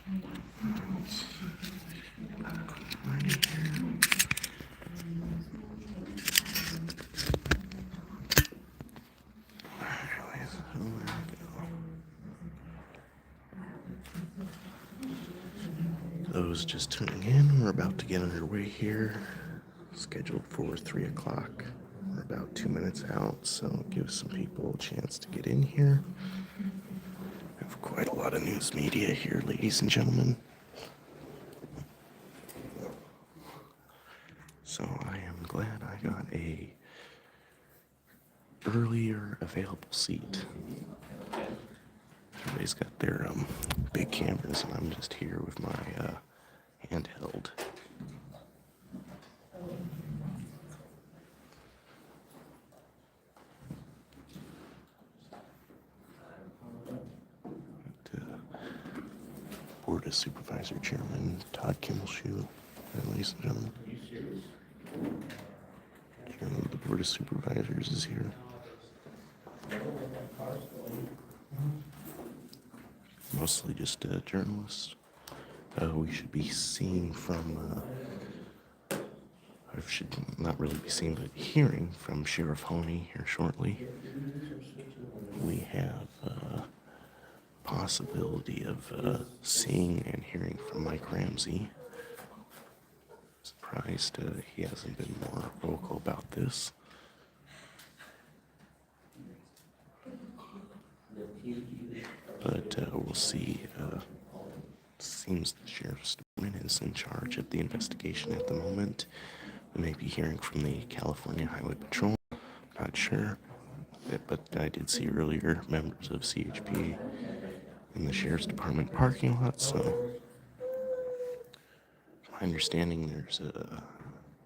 Right here. Anyways, there we go. Those just tuning in, we're about to get underway here. Scheduled for 3 o'clock. We're about 2 minutes out, so give some people a chance to get in here. We have quite a lot of news media here, ladies and gentlemen. So I am glad I got a earlier available seat. Everybody's got their big cameras, and I'm just here with my handheld. Board of Supervisor Chairman Todd Kimmelshoe, ladies and gentlemen. Chairman of the Board of Supervisors is here. Mostly just journalists. We should be seeing from, I should not really be seeing, but hearing from Sheriff Honey here shortly. We have possibility of seeing and hearing from Mike Ramsey. Surprised he hasn't been more vocal about this. But we'll see. Seems the Sheriff's Department is in charge of the investigation at the moment. We may be hearing from the California Highway Patrol. Not sure. But I did see earlier members of CHP in the Sheriff's Department parking lot, so my understanding there's a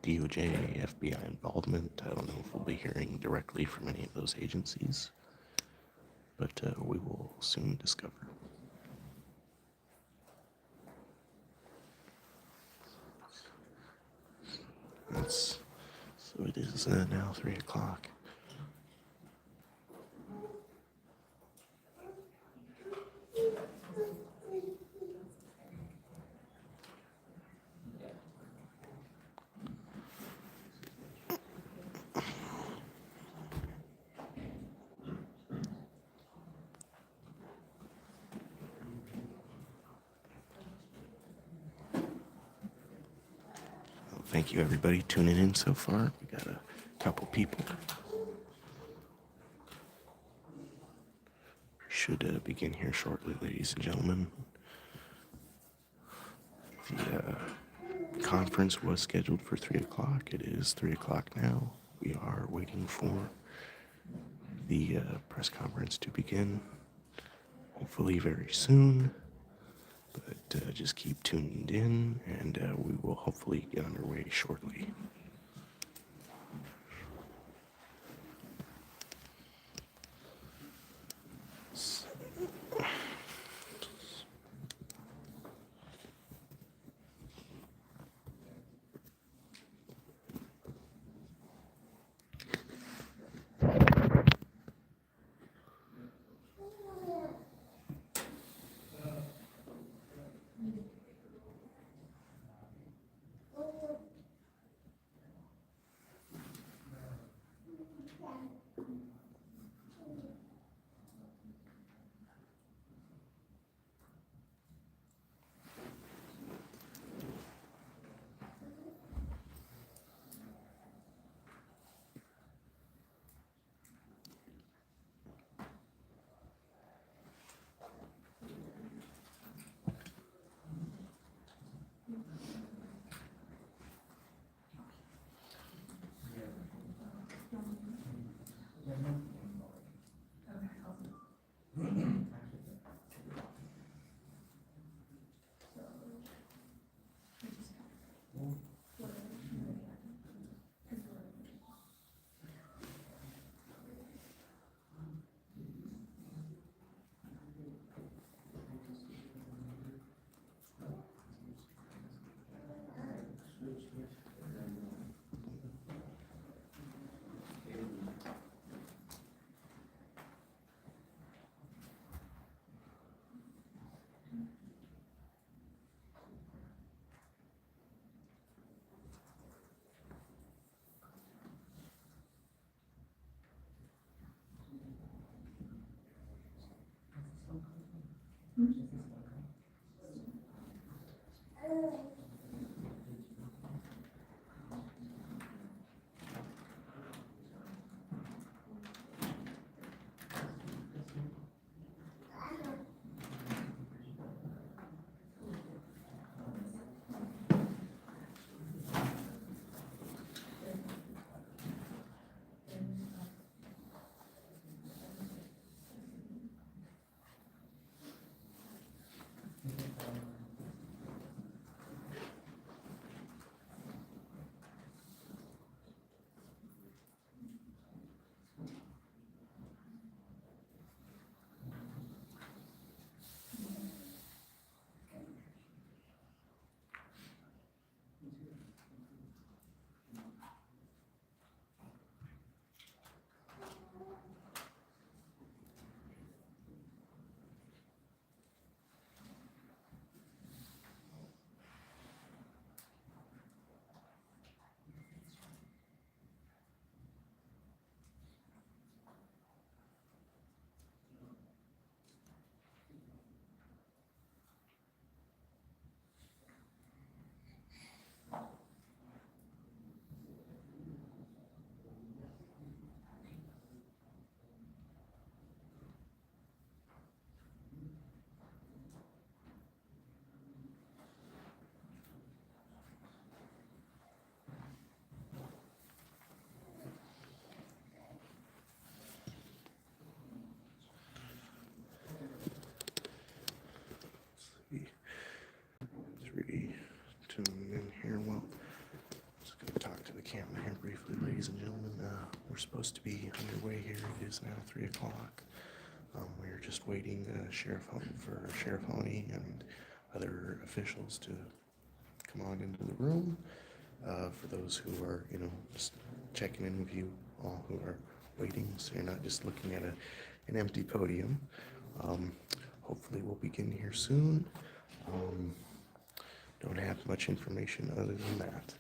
DOJ, FBI involvement. I don't know if we'll be hearing directly from any of those agencies, but we will soon discover. So it is now 3 o'clock. Thank you, everybody, tuning in so far. We got a couple people. Should begin here shortly, ladies and gentlemen. The conference was scheduled for 3 o'clock. It is 3 o'clock now. We are waiting for the press conference to begin, hopefully very soon. But just keep tuned in, and we will hopefully get underway shortly. ladies and gentlemen, we're supposed to be underway here. It is now 3 o'clock. We're just waiting for Sheriff Honey and other officials to come on into the room. For those who are, just checking in with you all who are waiting, so you're not just looking at an empty podium. Hopefully we'll begin here soon. Don't have much information other than that.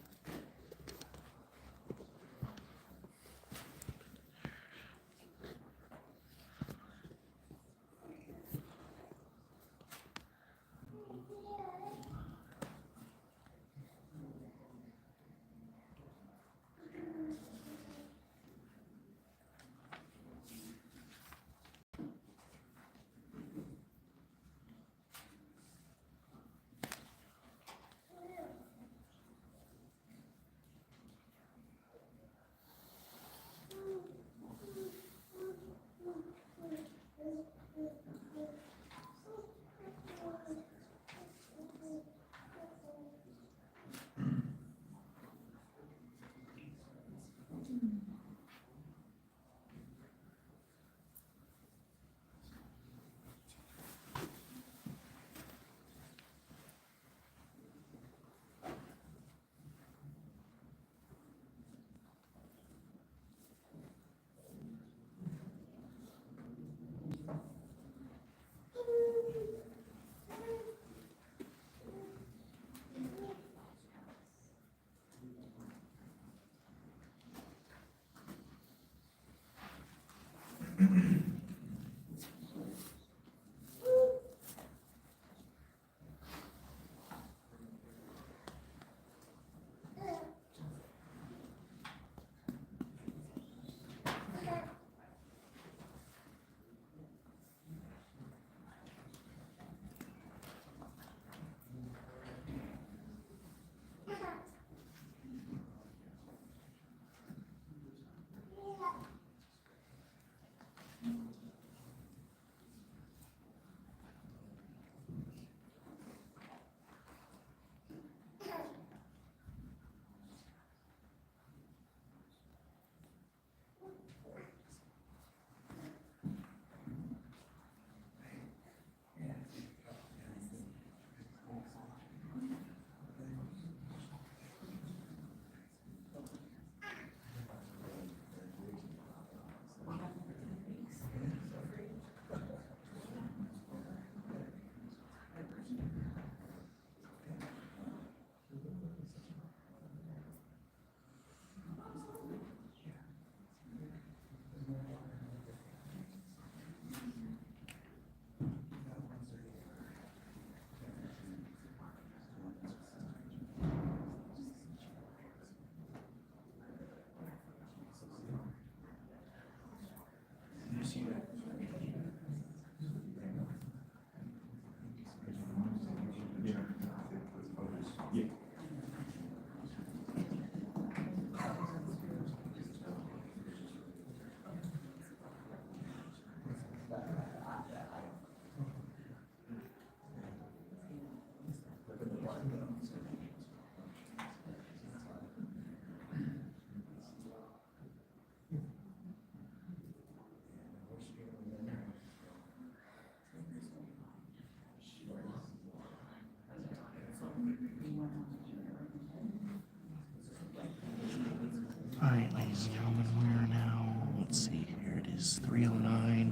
All right, ladies and gentlemen, we are now, let's see here, it is 3:09.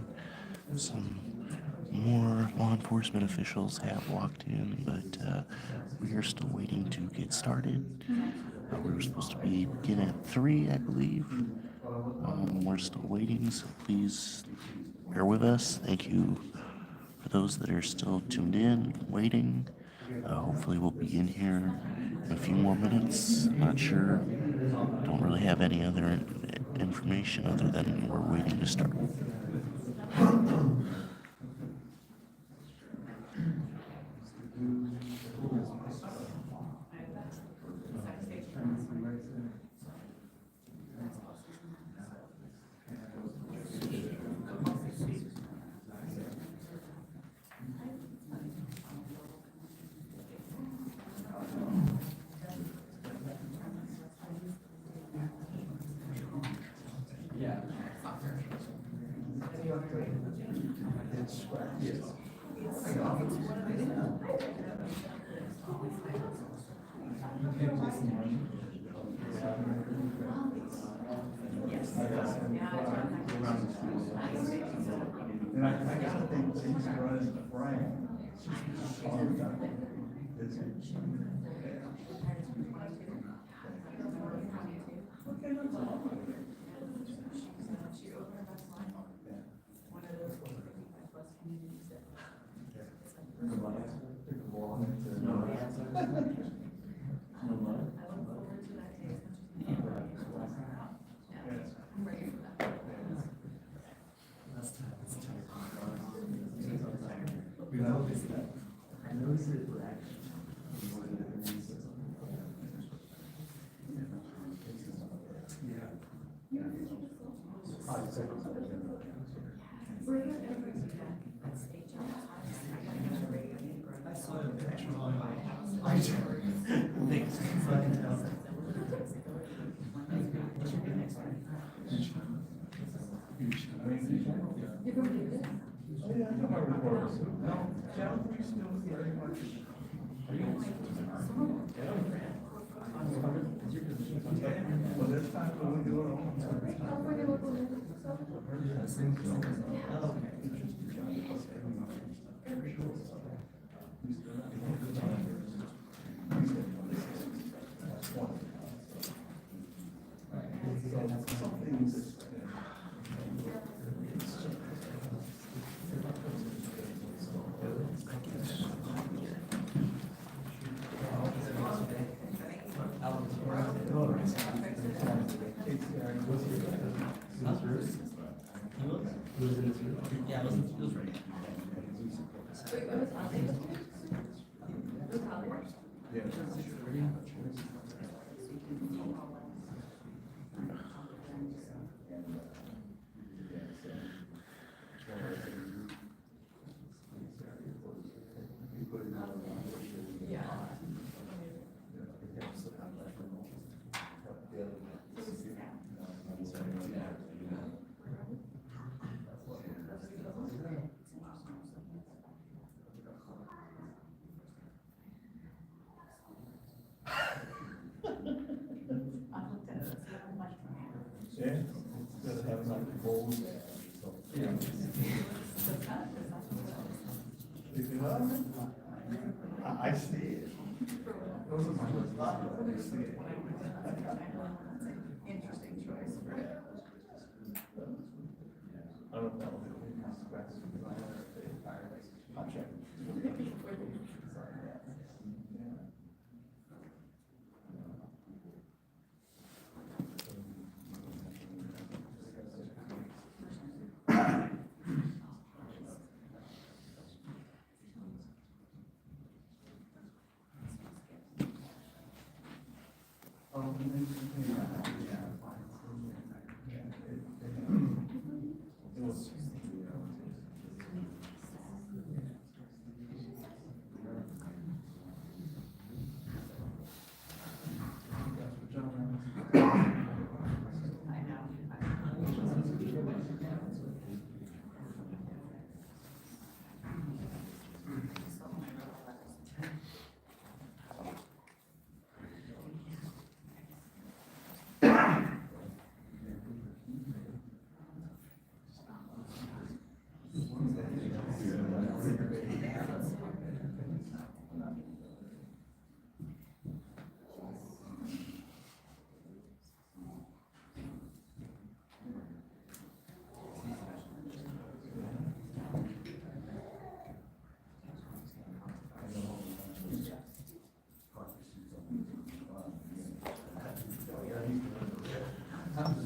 Some more law enforcement officials have walked in, but we are still waiting to get started. We were supposed to begin at 3, I believe. We're still waiting, so please bear with us. Thank you for those that are still tuned in, waiting. Hopefully we'll be in here in a few more minutes. Not sure. Don't really have any other information other than we're waiting to start.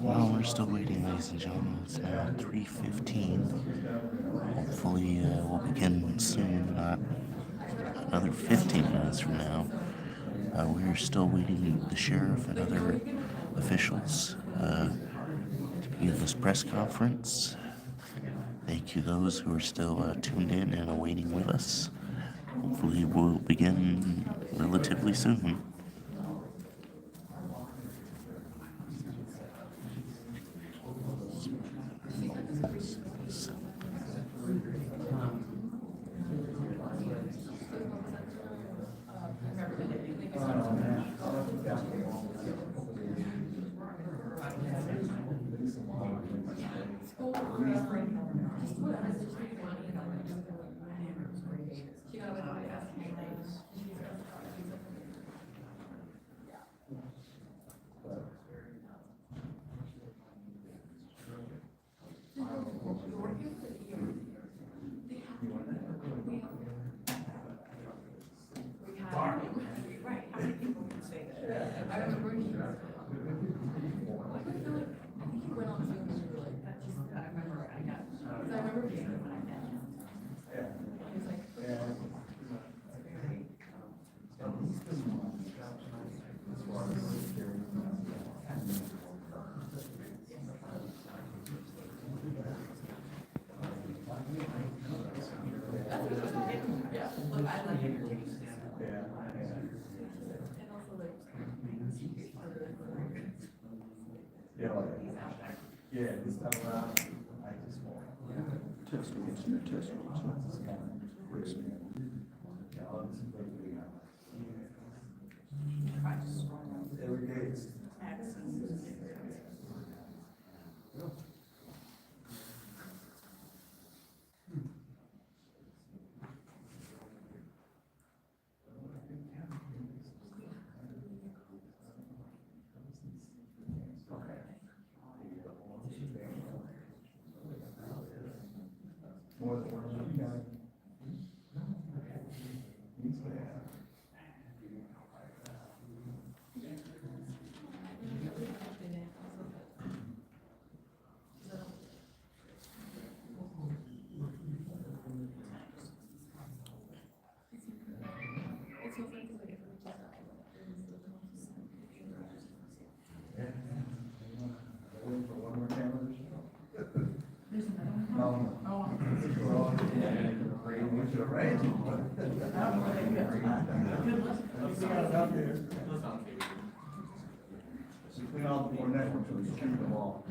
Well, we're still waiting, ladies and gentlemen. It's now 3:15. Hopefully, we'll begin soon, not another 15 minutes from now. We're still waiting the sheriff and other officials to begin this press conference. Thank you, those who are still tuned in and awaiting with us. Hopefully, we'll begin relatively soon. Yeah, this time around, I just won't. Test against your test. Every day. More than one. Waiting for one more camera. Clean all the four networks, so we can keep them all.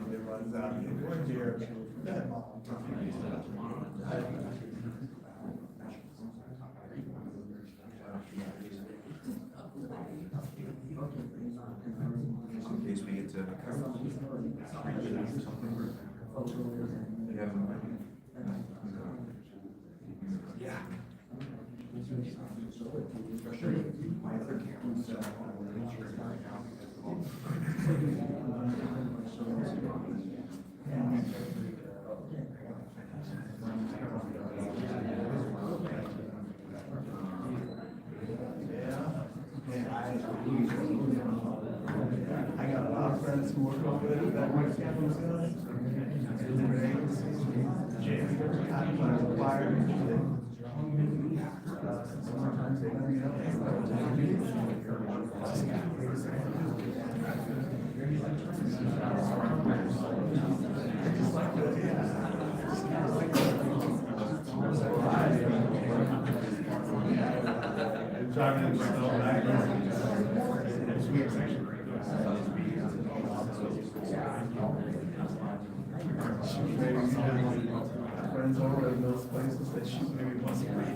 Everyone's out here. In case we get to yeah. I got a lot of friends who work over there that work campus. Sometimes they let me know. Driving in the snow, friends over in those places that shoot maybe once a week.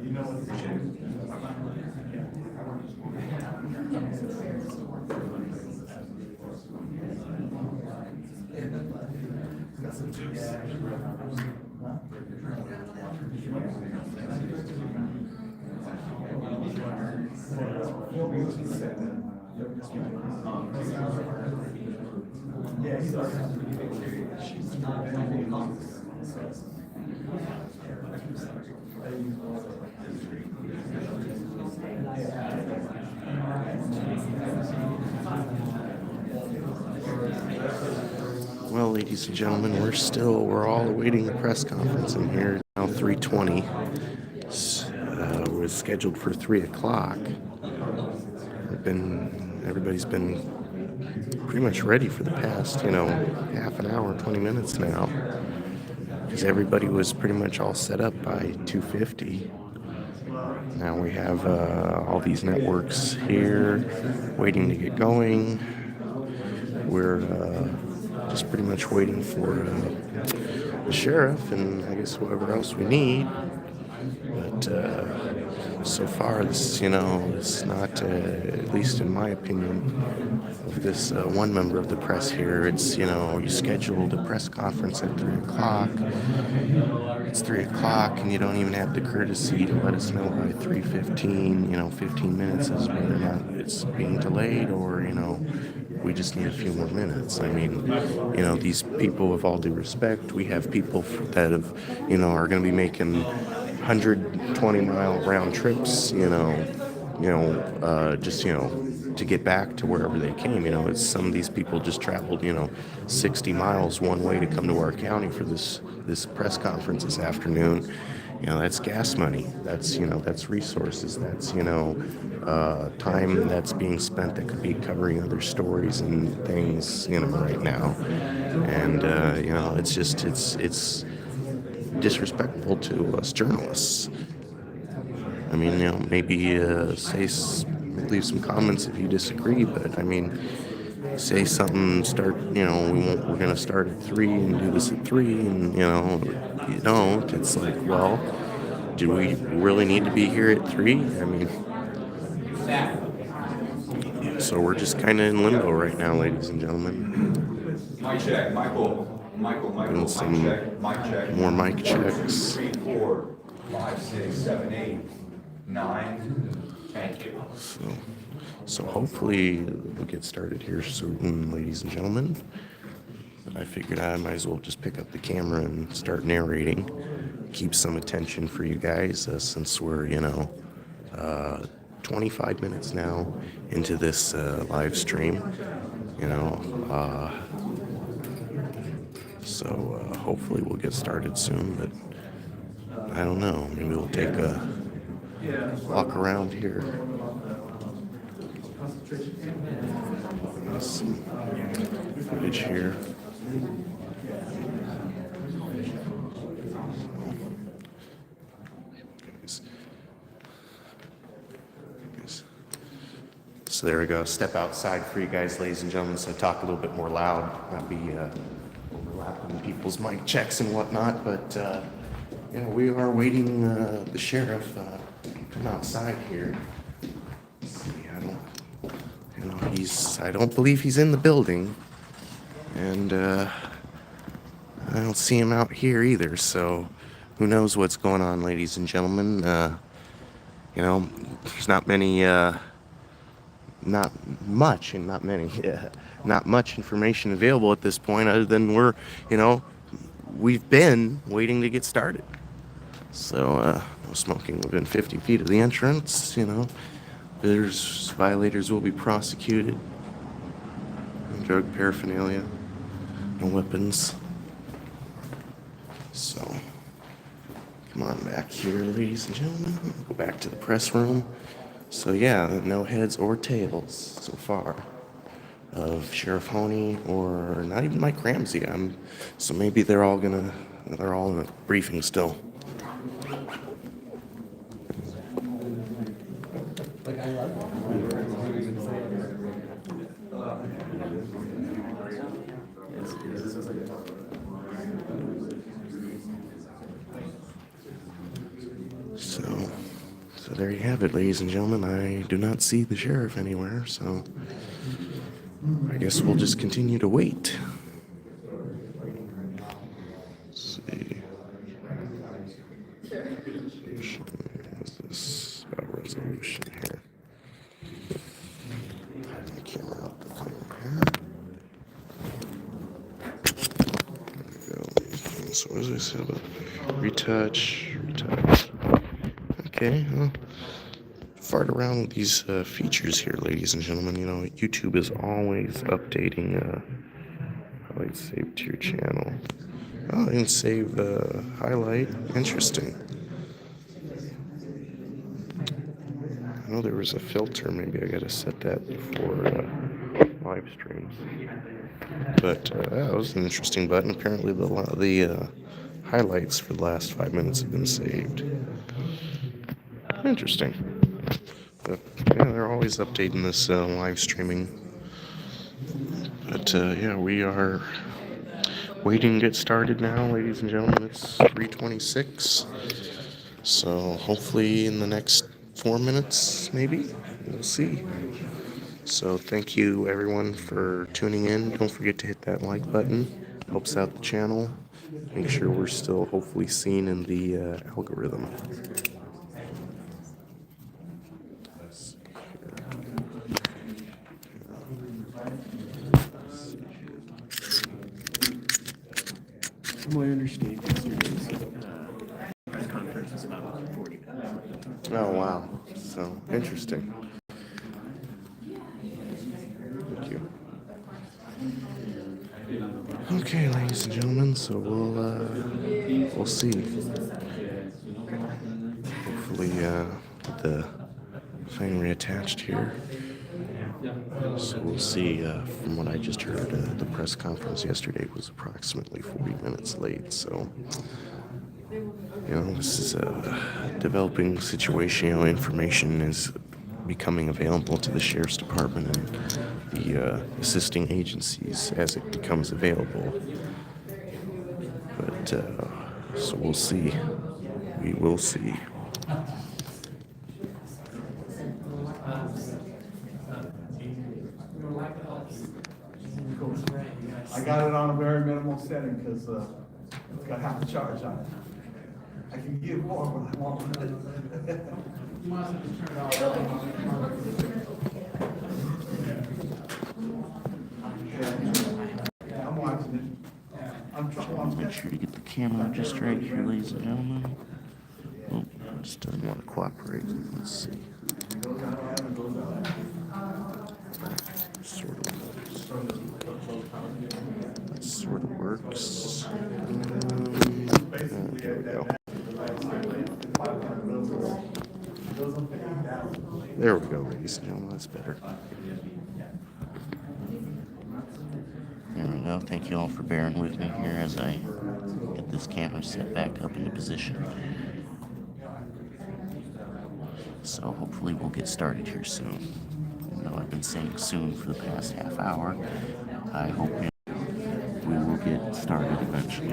You know what the got some juice. Yeah, he's Well, ladies and gentlemen, we're all awaiting the press conference in here. Now 3:20 was scheduled for 3 o'clock. Everybody's been pretty much ready for the past, half an hour, 20 minutes now. Because everybody was pretty much all set up by 2:50. Now we have all these networks here waiting to get going. we're just pretty much waiting for the sheriff and I guess whoever else we need. But so far, this, it's not, at least in my opinion, of this one member of the press here. It's, you scheduled a press conference at 3 o'clock. It's 3 o'clock, and you don't even have the courtesy to let us know by 3:15, 15 minutes is whether or not it's being delayed or, we just need a few more minutes. I mean, these people, with all due respect, we have people that have, are going to be making 120-mile round trips, just, to get back to wherever they came. It's some of these people just traveled, 60 miles one way to come to our county for this press conference this afternoon. That's gas money. That's, that's resources. That's, time that's being spent that could be covering other stories and things, right now. And, it's just, it's disrespectful to us journalists. I mean, maybe leave some comments if you disagree, but I mean, say something, we're going to start at 3 and do this at 3, and, you don't. It's like, well, do we really need to be here at 3? I mean, so we're just kind of in limbo right now, ladies and gentlemen. Mic check, Michael, Doing some mic check. more mic checks. 3, 4, 5, 6, 7, 8, 9. Thank you. So hopefully we'll get started here soon, ladies and gentlemen. But I figured I might as well just pick up the camera and start narrating. Keep some attention for you guys since we're, 25 minutes now into this live stream. So hopefully we'll get started soon, but I don't know. Maybe we'll take a walk around here. There's some footage here. So there we go. Step outside for you guys, ladies and gentlemen, so I talk a little bit more loud, not be overlapping people's mic checks and whatnot. But we are waiting the sheriff to come outside here. Let's see, I don't believe he's in the building, and I don't see him out here either. So who knows what's going on, ladies and gentlemen? There's not much information available at this point, other than we've been waiting to get started. So no smoking within 50 feet of the entrance. Violators will be prosecuted. Drug paraphernalia, no weapons. So come on back here, ladies and gentlemen. Go back to the press room. So yeah, no heads or tails so far of Sheriff Honey or not even Mike Ramsey. So maybe they're all in a briefing still. So there you have it, ladies and gentlemen. I do not see the sheriff anywhere, so I guess we'll just continue to wait. Let's see. What's this about resolution here? Turn the camera out the frame here. There we go. So what does it say about retouch? Okay, well, fart around with these features here, ladies and gentlemen. YouTube is always updating highlight saved to your channel. Oh, I didn't save highlight. Interesting. I know there was a filter. Maybe I gotta set that for live streams. But that was an interesting button. Apparently the highlights for the last 5 minutes have been saved. Interesting. But yeah, they're always updating this live streaming. But yeah, we are waiting to get started now, ladies and gentlemen. It's 3:26. So hopefully in the next 4 minutes, maybe, we'll see. So thank you everyone for tuning in. Don't forget to hit that like button. Helps out the channel. Make sure we're still hopefully seen in the algorithm. From what I understand, yesterday's press conference was about 40 minutes. Oh wow. So interesting. Thank you. Okay, ladies and gentlemen, so we'll see. Hopefully the thing reattached here. So we'll see. From what I just heard, the press conference yesterday was approximately 40 minutes late. So, this is a developing situation. Information is becoming available to the sheriff's department and the assisting agencies as it becomes available. But so we'll see. We will see. I got it on a very minimal setting because it's got half the charge on it. I can give more, but I won't. You must have just turned it off. I'm watching it. I'm trying. Make sure to get the camera just right here, ladies and gentlemen. Oh, just doesn't want to cooperate. Let's see. Sort of works. There we go. There we go, ladies and gentlemen. That's better. There we go. Thank you all for bearing with me here as I get this camera set back up into position. So hopefully we'll get started here soon. Even though I've been saying soon for the past half hour, I hope we will get started eventually.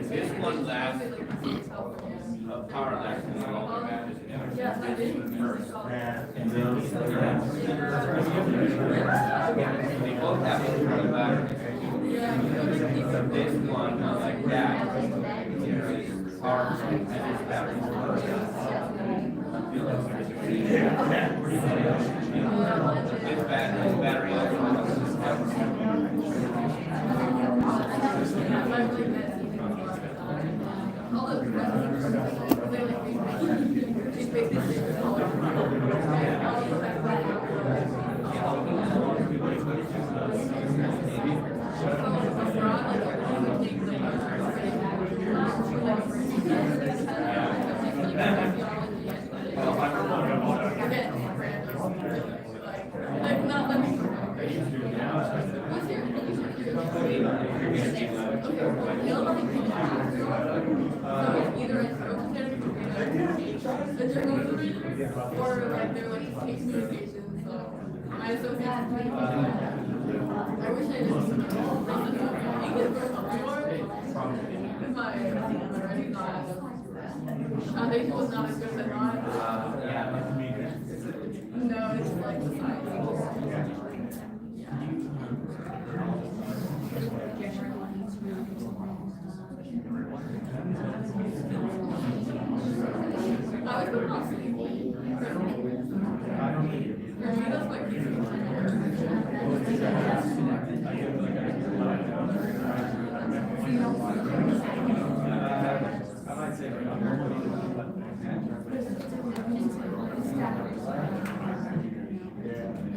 This one lasts, power lasts longer. They both have internal batteries. This one, like that, power and this battery. This battery also or like they're like communications. So my associates, I wish I just listened to English more. Because my writing not foundation was not as good as I thought. No, it's like the science. Yeah. football team. That's my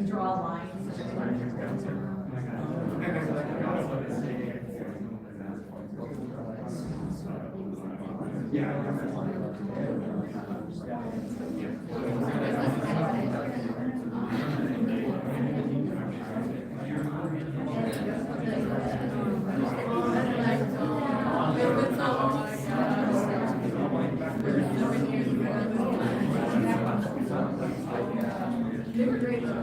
Draw lines. They were great though.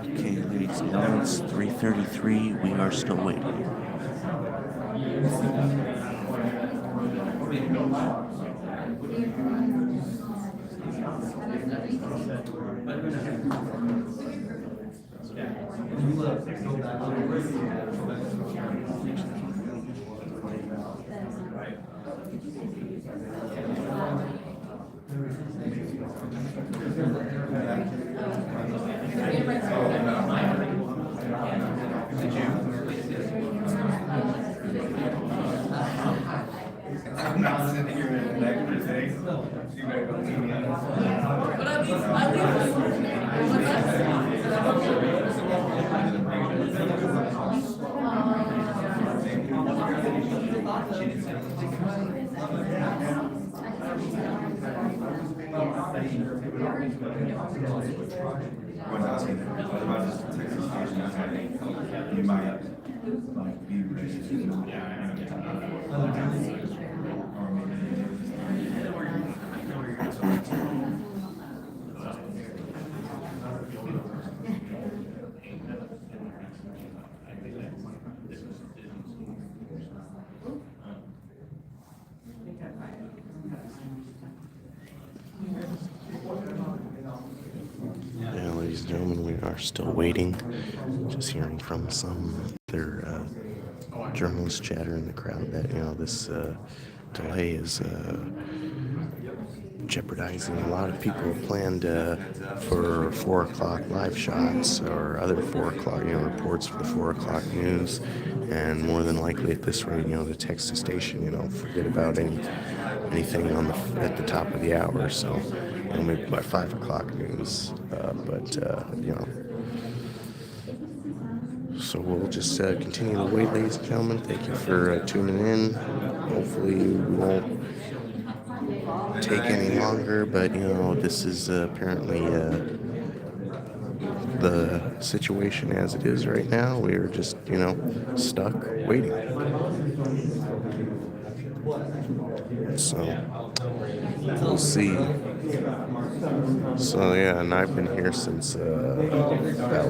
Okay, ladies and gentlemen, it's 3:33. We are still waiting. I'm not sitting here in the neck for today, so you better go see me. But at least When I was in there, what about this Texas station I had, you might like be ready to. Yeah, ladies and gentlemen, we are still waiting. Just hearing from some other journalist chatter in the crowd that, this delay is jeopardizing a lot of people planned for 4 o'clock live shots or other 4 o'clock, reports for the 4 o'clock news. And more than likely at this rate, the Texas station, forget about anything at the top of the hour. So, maybe by 5 o'clock news. So we'll just continue to wait, ladies and gentlemen. Thank you for tuning in. Hopefully we won't take any longer, but this is apparently the situation as it is right now. We are just stuck waiting. So we'll see. So yeah, and I've been here since about,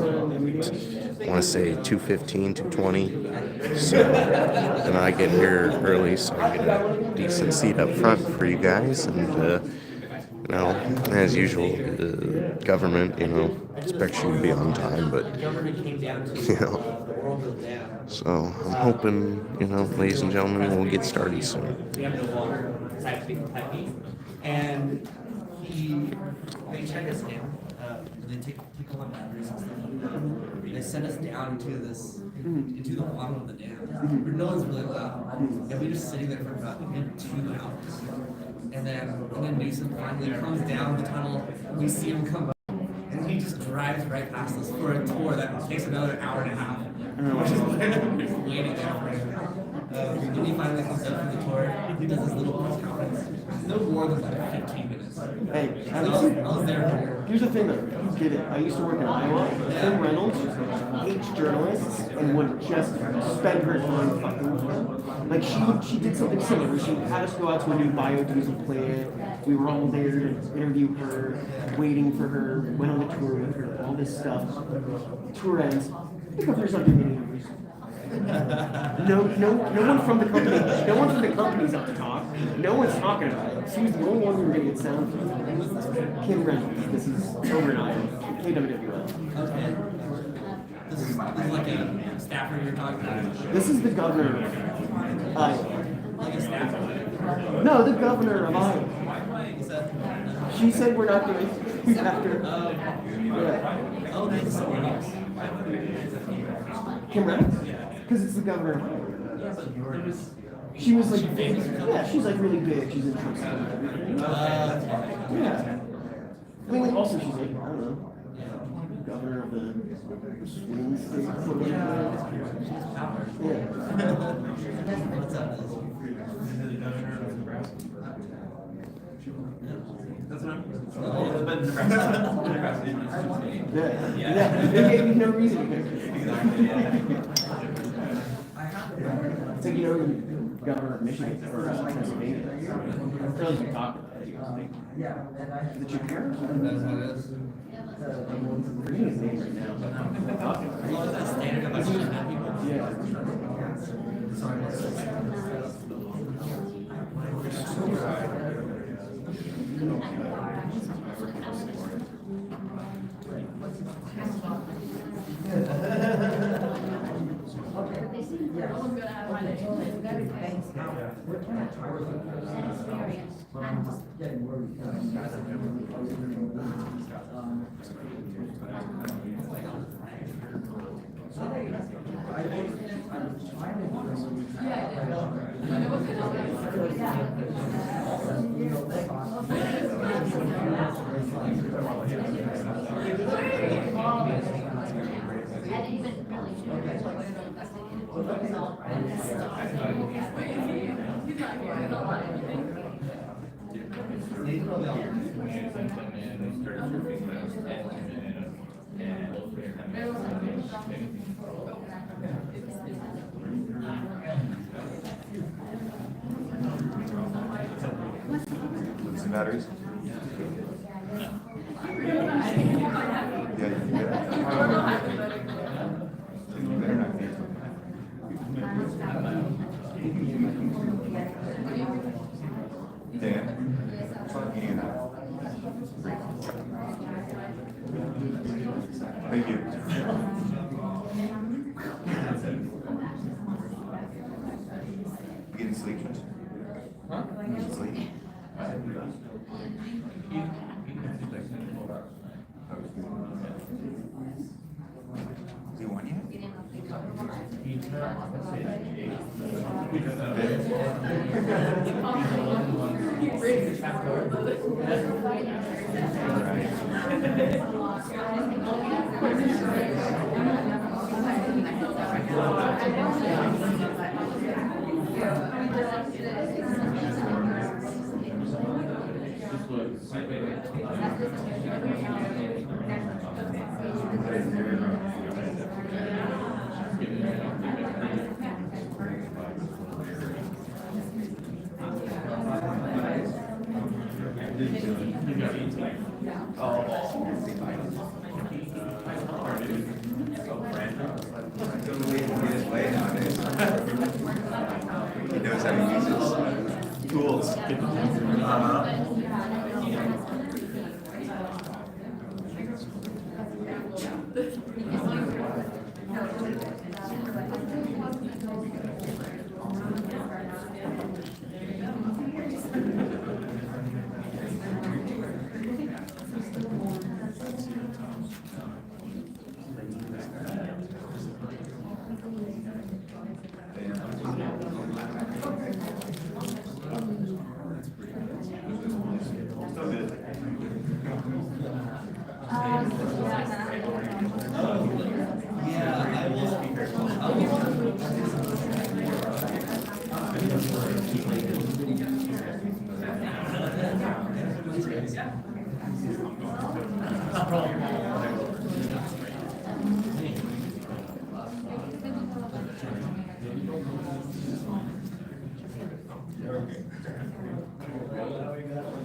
I want to say 2:15, 2:20. So, and I get here early, so I get a decent seat up front for you guys. And as usual, the government, expects you to be on time, but So I'm hoping, ladies and gentlemen, we'll get started soon. We have the water type, and they check us in. they take all the batteries and stuff like that. They send us down into the bottom of the dam, where no one's really allowed. And we just sitting there for about a good 2 hours. And then Newsom finally comes down the tunnel. We see him come up, and he just drives right past us for a tour that takes another hour and a half. We're just waiting there for him. When he finally comes up for the tour, he does his little press conference. No more than like 15 minutes. Hey, I was there. here's the thing though, you get it. I used to work in Iowa. Kim Reynolds hates journalists and would just spend her time fucking with them. Like she did something similar. She had us go out to a new biodiesel plant. We were all there to interview her, waiting for her, went on the tour with her, all this stuff. Tour ends. The governor's not doing any interviews. No one from the company, no one from the company's up to talk. No one's talking about it. She was the only one we were getting it sound from. Kim Reynolds. This is over in Iowa. KWWL. Okay. This is like a staffer you're talking about. This is the governor of Iowa. Like a staffer. No, the governor of Iowa. What's that? She said we're not doing it after. Yeah. Oh, this is someone else. Kim Reynolds? Because it's the governor of Iowa. She was like, yeah, she's like really big. She's in Trump's and everything. Yeah. I mean, like, also she's like, I don't know, governor of the swing state. Yeah. What's up? That's what Yeah. There may be no reason. It's like, you know, governor of Michigan or Pennsylvania. I feel like we talked about it. Is it your parents? That's what it is. I'm forgetting his name right now, but I'm talking about it. Well, that's standard about people. Yeah. Someone's gonna have my name. Some batteries? Yeah, you better not be. Dan? Ian. Thank you. You getting sleep? Huh? You getting sleep? Do you want yet? He knows how to use his tools. Yeah, I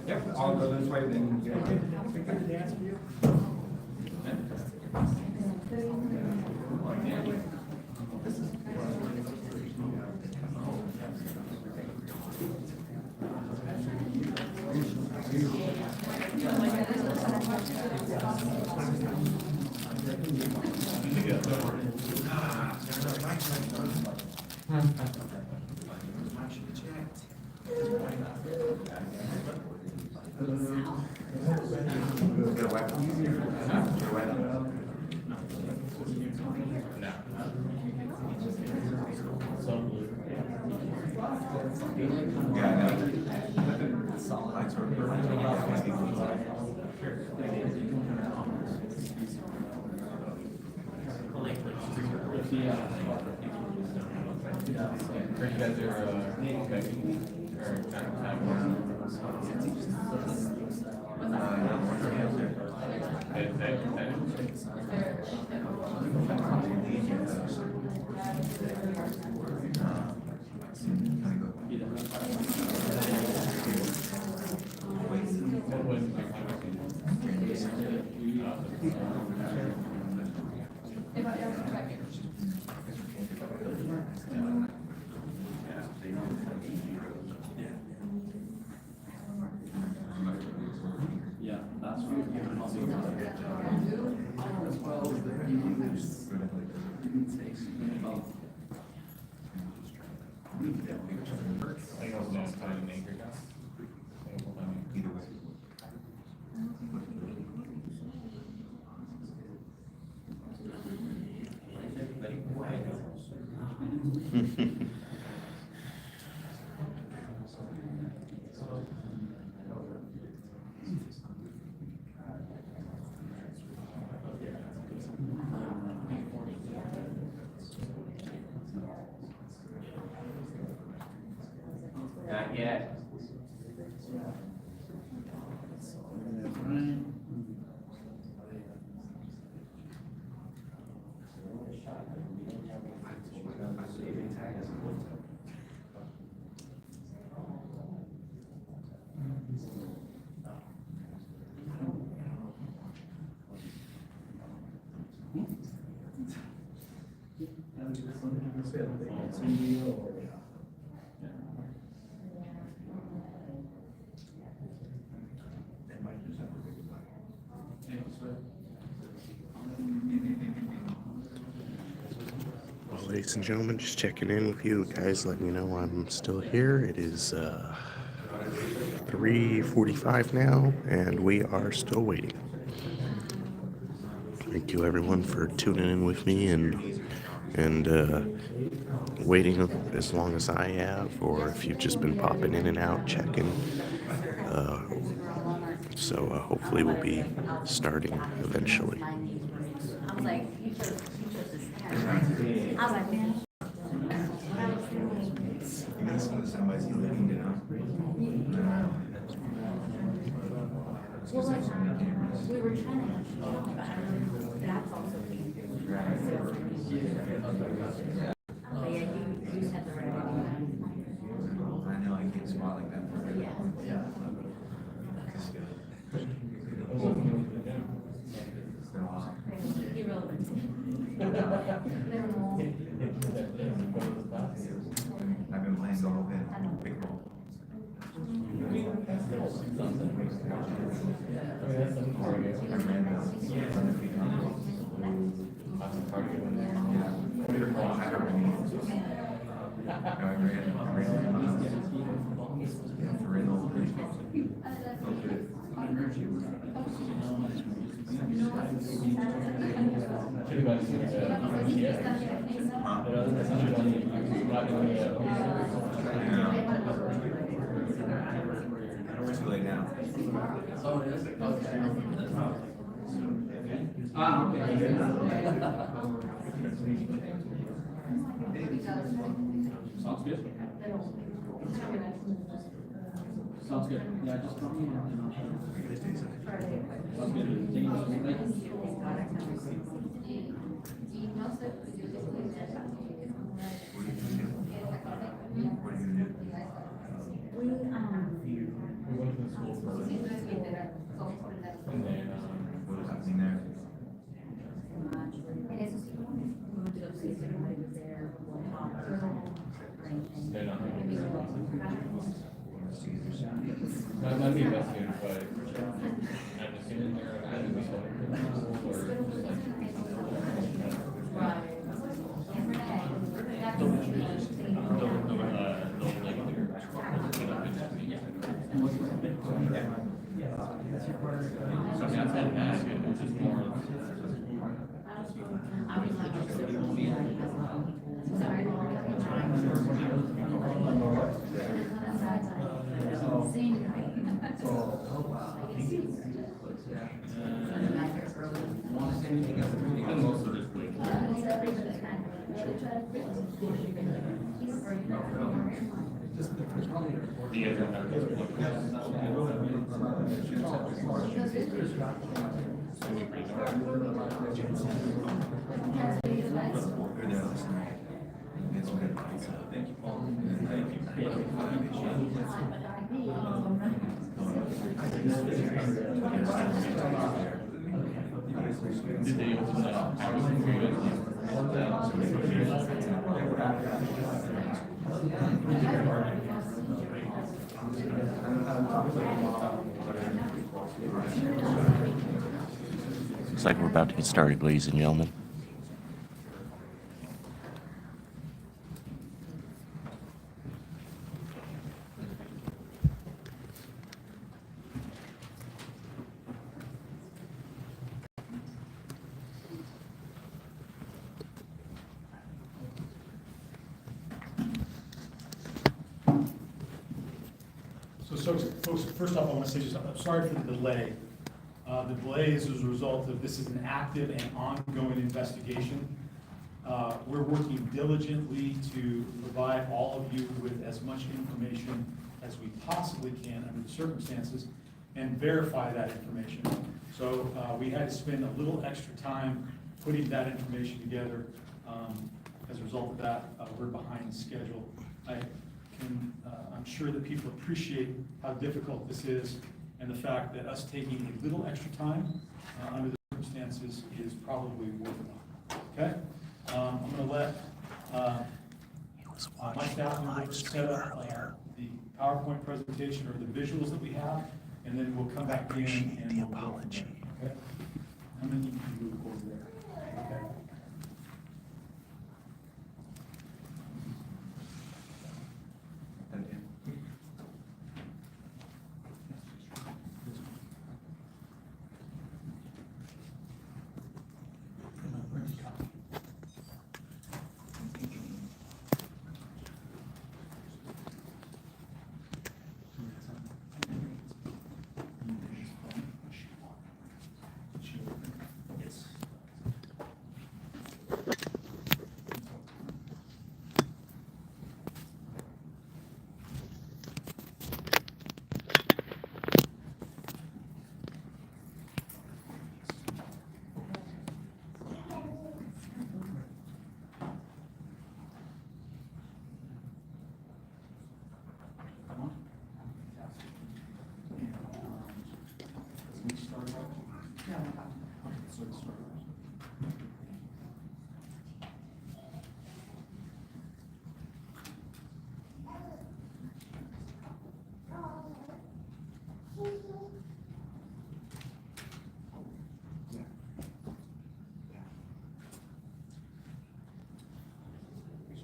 Yep, I'll go this way then. Get a weapon. Get a weapon. Yeah, no. Solid. I sort either way. Not yet. Well, ladies and gentlemen, just checking in with you guys, letting you know I'm still here. It is 3:45 now, and we are still waiting. Thank you, everyone, for tuning in with me and waiting as long as I have, or if you've just been popping in and out, checking. So hopefully we'll be starting eventually. I was like, you chose this. I was like, man. You know, some of the somebody's living down. Well, like, we were trying to talk about it. That's also being. Oh, yeah, you had the right idea. I know, I can't spot like that. Yeah. It's been a while. Irrelevant. I've been playing golf and pickleball. Too late now. Oh, it is? Okay. Ah, okay. Sounds good. Sounds good. Yeah, just drop me in and I'll show you. Sounds good. Thank you. What is happening there? That might be investigated, but I'm assuming they're going to be criminals or just like. We're there last night. It's good. Thank you, Paul. Did they open that up? Looks like we're about to get started, ladies and gentlemen. So folks, first off, I want to say just, I'm sorry for the delay. The delay is as a result of this is an active and ongoing investigation. We're working diligently to provide all of you with as much information as we possibly can under the circumstances and verify that information. So we had to spend a little extra time putting that information together. As a result of that, we're behind schedule. I'm sure that people appreciate how difficult this is and the fact that us taking a little extra time under the circumstances is probably worthwhile. Okay? I'm going to let my staff members set up the PowerPoint presentation or the visuals that we have, and then we'll come back in and we'll go from there. Okay? And then you can move over there. Okay?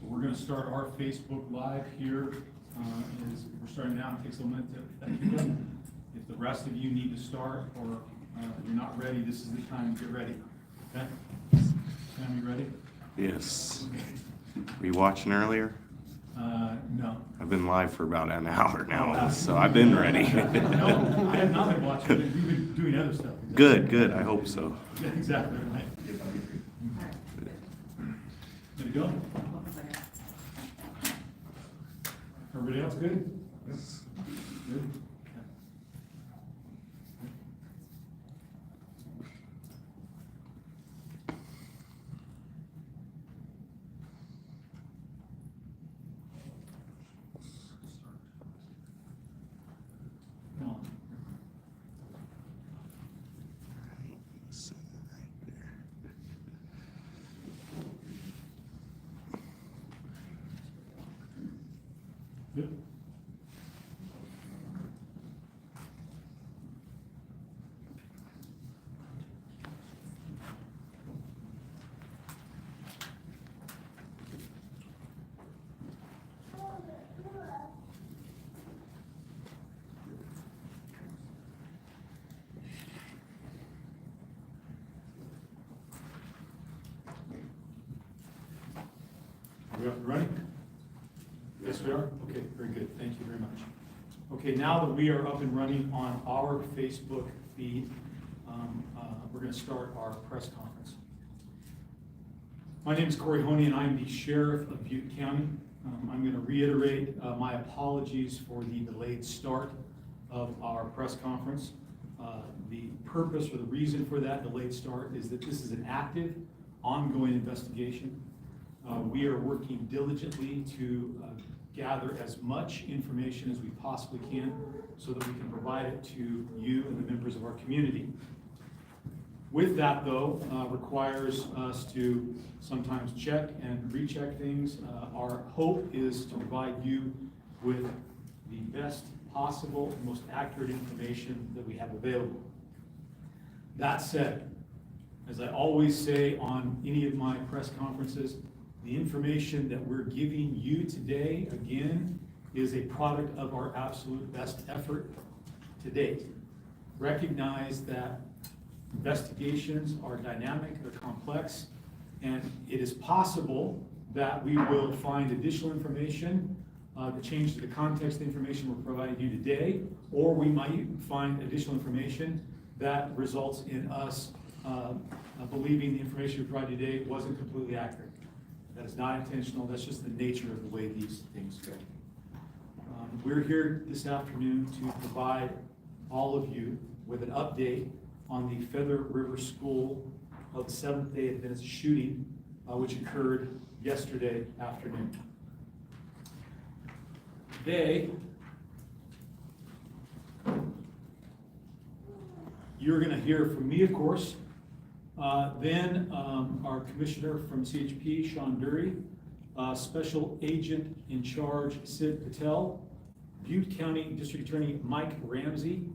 We're going to start our Facebook Live here. We're starting now. It takes a minute to if the rest of you need to start or you're not ready, this is the time to get ready. Okay? Sam, you ready? Yes. Were you watching earlier? No. I've been live for about an hour now, so I've been ready. No, I have not been watching, we've been doing other stuff. Good, good, I hope so. Yeah, exactly, right. There you go. Everybody else good? Good. No. Yep. Are we up and running? Yes, we are? Okay, very good. Thank you very much. Okay, now that we are up and running on our Facebook feed, we're going to start our press conference. My name is Corey Honey, and I'm the Sheriff of Butte County. I'm going to reiterate my apologies for the delayed start of our press conference. The purpose or the reason for that delayed start is that this is an active, ongoing investigation. We are working diligently to gather as much information as we possibly can so that we can provide it to you and the members of our community. With that, though, requires us to sometimes check and recheck things. Our hope is to provide you with the best possible, most accurate information that we have available. That said, as I always say on any of my press conferences, the information that we're giving you today, again, is a product of our absolute best effort to date. Recognize that investigations are dynamic, they're complex, and it is possible that we will find additional information that changes the context of the information we're providing you today, or we might find additional information that results in us believing the information we provided today wasn't completely accurate. That is not intentional, that's just the nature of the way these things go. We're here this afternoon to provide all of you with an update on the Feather River School of the Seventh-day Adventist shooting, which occurred yesterday afternoon. Today, you're going to hear from me, of course, then our commissioner from CHP, Sean Dury, Special Agent in Charge, Sid Patel, Butte County District Attorney Mike Ramsey,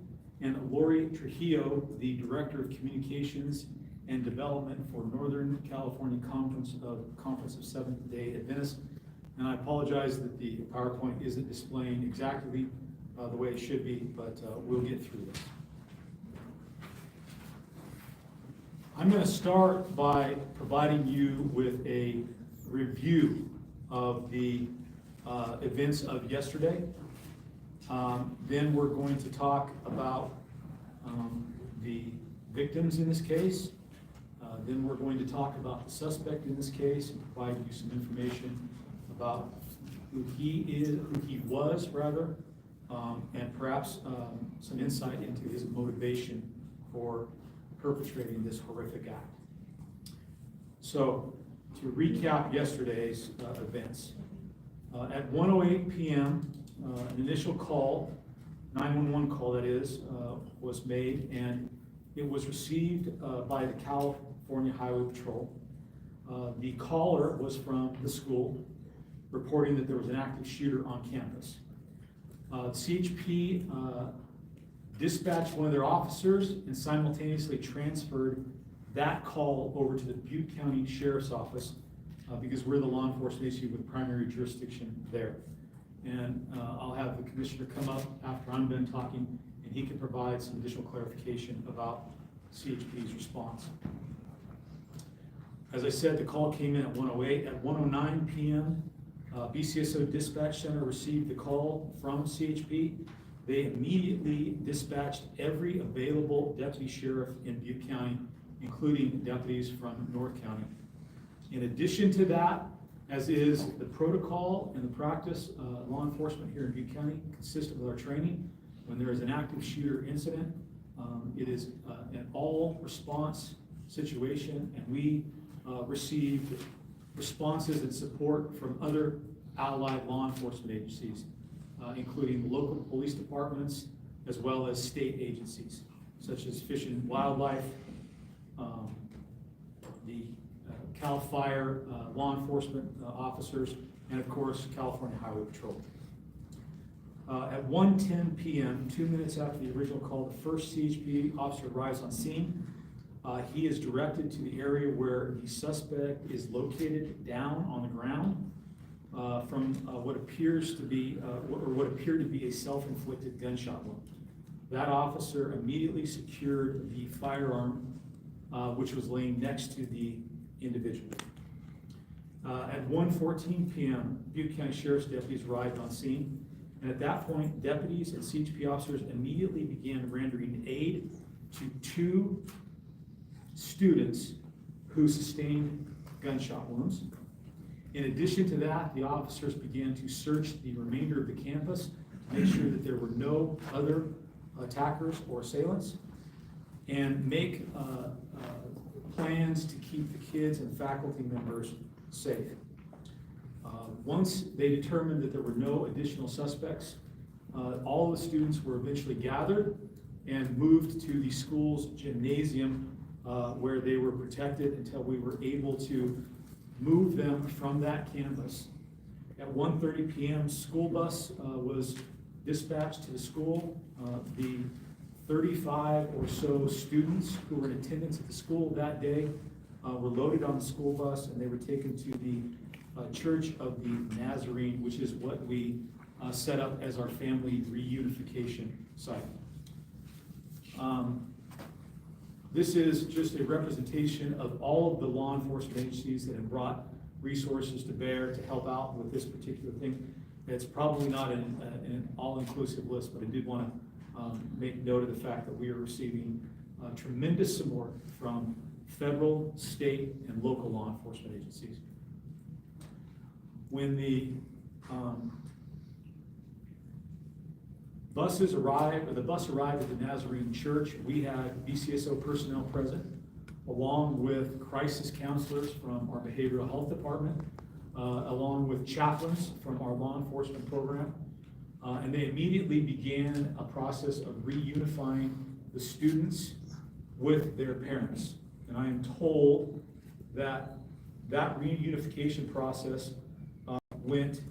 and Lori Trujillo, the Director of Communications and Development for Northern California Conference of Seventh-day Adventists. And I apologize that the PowerPoint isn't displaying exactly the way it should be, but we'll get through this. I'm going to start by providing you with a review of the events of yesterday. Then we're going to talk about the victims in this case. Then we're going to talk about the suspect in this case and provide you some information about who he was, and perhaps some insight into his motivation for perpetrating this horrific act. So, to recap yesterday's events, at 1:08 p.m., an initial call, 911 call that is, was made, and it was received by the California Highway Patrol. The caller was from the school, reporting that there was an active shooter on campus. CHP dispatched one of their officers and simultaneously transferred that call over to the Butte County Sheriff's Office because we're the law enforcement agency with primary jurisdiction there. And I'll have the commissioner come up after I'm done talking, and he can provide some additional clarification about CHP's response. As I said, the call came in at 1:08. At 1:09 p.m., BCSO Dispatch Center received the call from CHP. They immediately dispatched every available deputy sheriff in Butte County, including deputies from North County. In addition to that, as is the protocol and the practice, law enforcement here in Butte County, consistent with our training, when there is an active shooter incident, it is an all response situation, and we received responses and support from other allied law enforcement agencies, including local police departments, as well as state agencies, such as Fish and Wildlife, the CAL FIRE law enforcement officers, and of course, California Highway Patrol. At 1:10 p.m., 2 minutes after the original call, the first CHP officer arrives on scene. He is directed to the area where the suspect is located down on the ground from what appears to be, what appeared to be a self-inflicted gunshot wound. That officer immediately secured the firearm, which was laying next to the individual. At 1:14 p.m., Butte County Sheriff's deputies arrived on scene. And at that point, deputies and CHP officers immediately began rendering aid to 2 students who sustained gunshot wounds. In addition to that, the officers began to search the remainder of the campus to make sure that there were no other attackers or assailants, and make plans to keep the kids and faculty members safe. Once they determined that there were no additional suspects, all of the students were eventually gathered and moved to the school's gymnasium, where they were protected until we were able to move them from that campus. At 1:30 p.m., school bus was dispatched to the school. The 35 or so students who were in attendance at the school that day were loaded on the school bus, and they were taken to the Church of the Nazarene, which is what we set up as our family reunification site. This is just a representation of all of the law enforcement agencies that have brought resources to bear to help out with this particular thing. It's probably not an all-inclusive list, but I did want to make note of the fact that we are receiving tremendous support from federal, state, and local law enforcement agencies. When the bus arrived at the Nazarene Church, we had BCSO personnel present, along with crisis counselors from our behavioral health department, along with chaplains from our law enforcement program, and they immediately began a process of reunifying the students with their parents. And I am told that that reunification process went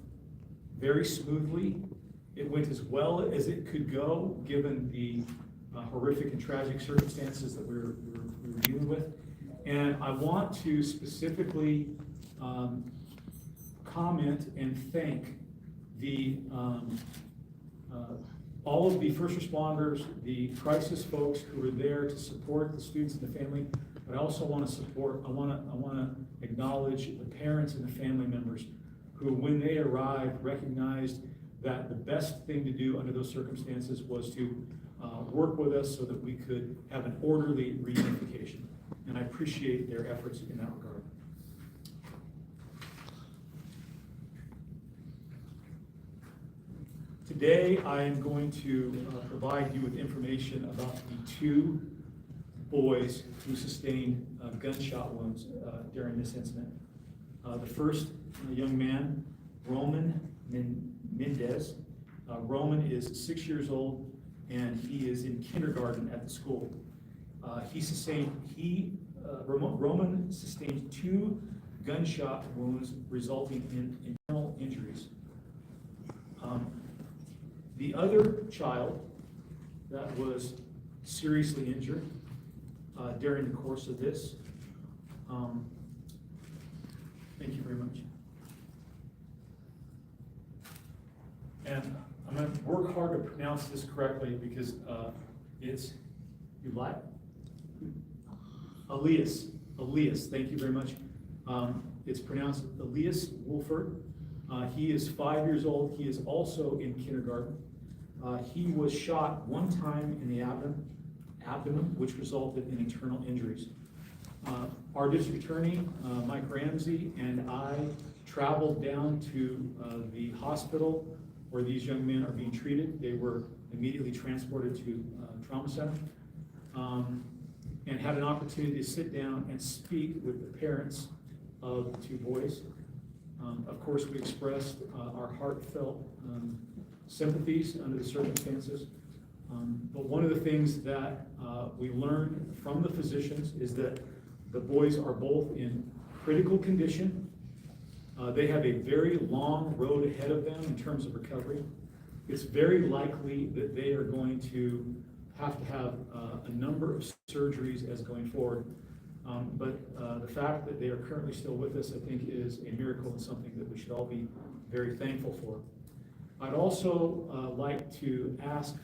very smoothly. It went as well as it could go, given the horrific and tragic circumstances that we were dealing with. And I want to specifically comment and thank the all of the first responders, the crisis folks who were there to support the students and the family. But I also want to acknowledge the parents and the family members who, when they arrived, recognized that the best thing to do under those circumstances was to work with us so that we could have an orderly reunification. And I appreciate their efforts in that regard. Today, I am going to provide you with information about the 2 boys who sustained gunshot wounds during this incident. The first young man, Roman Mendez. Roman is 6 years old, and he is in kindergarten at the school. Roman sustained 2 gunshot wounds resulting in internal injuries. The other child that was seriously injured during the course of this, thank you very much. And I'm going to work hard to pronounce this correctly because it's Elias. Thank you very much. It's pronounced Elias Wolford. He is 5 years old. He is also in kindergarten. He was shot one time in the abdomen, which resulted in internal injuries. Our district attorney, Mike Ramsey, and I traveled down to the hospital where these young men are being treated. They were immediately transported to trauma center, and had an opportunity to sit down and speak with the parents of the two boys. Of course, we expressed our heartfelt sympathies under the circumstances. But one of the things that we learned from the physicians is that the boys are both in critical condition. They have a very long road ahead of them in terms of recovery. It's very likely that they are going to have a number of surgeries as going forward. But the fact that they are currently still with us, I think, is a miracle and something that we should all be very thankful for. I'd also like to ask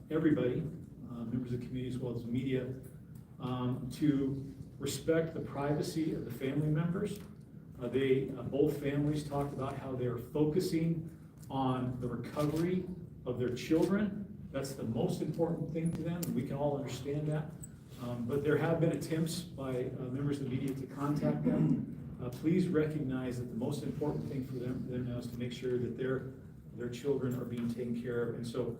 everybody, members of the community as well as the media, to respect the privacy of the family members. Both families talked about how they're focusing on the recovery of their children. That's the most important thing to them, and we can all understand that. But there have been attempts by members of the media to contact them. Please recognize that the most important thing for them now is to make sure that their children are being taken care of. And so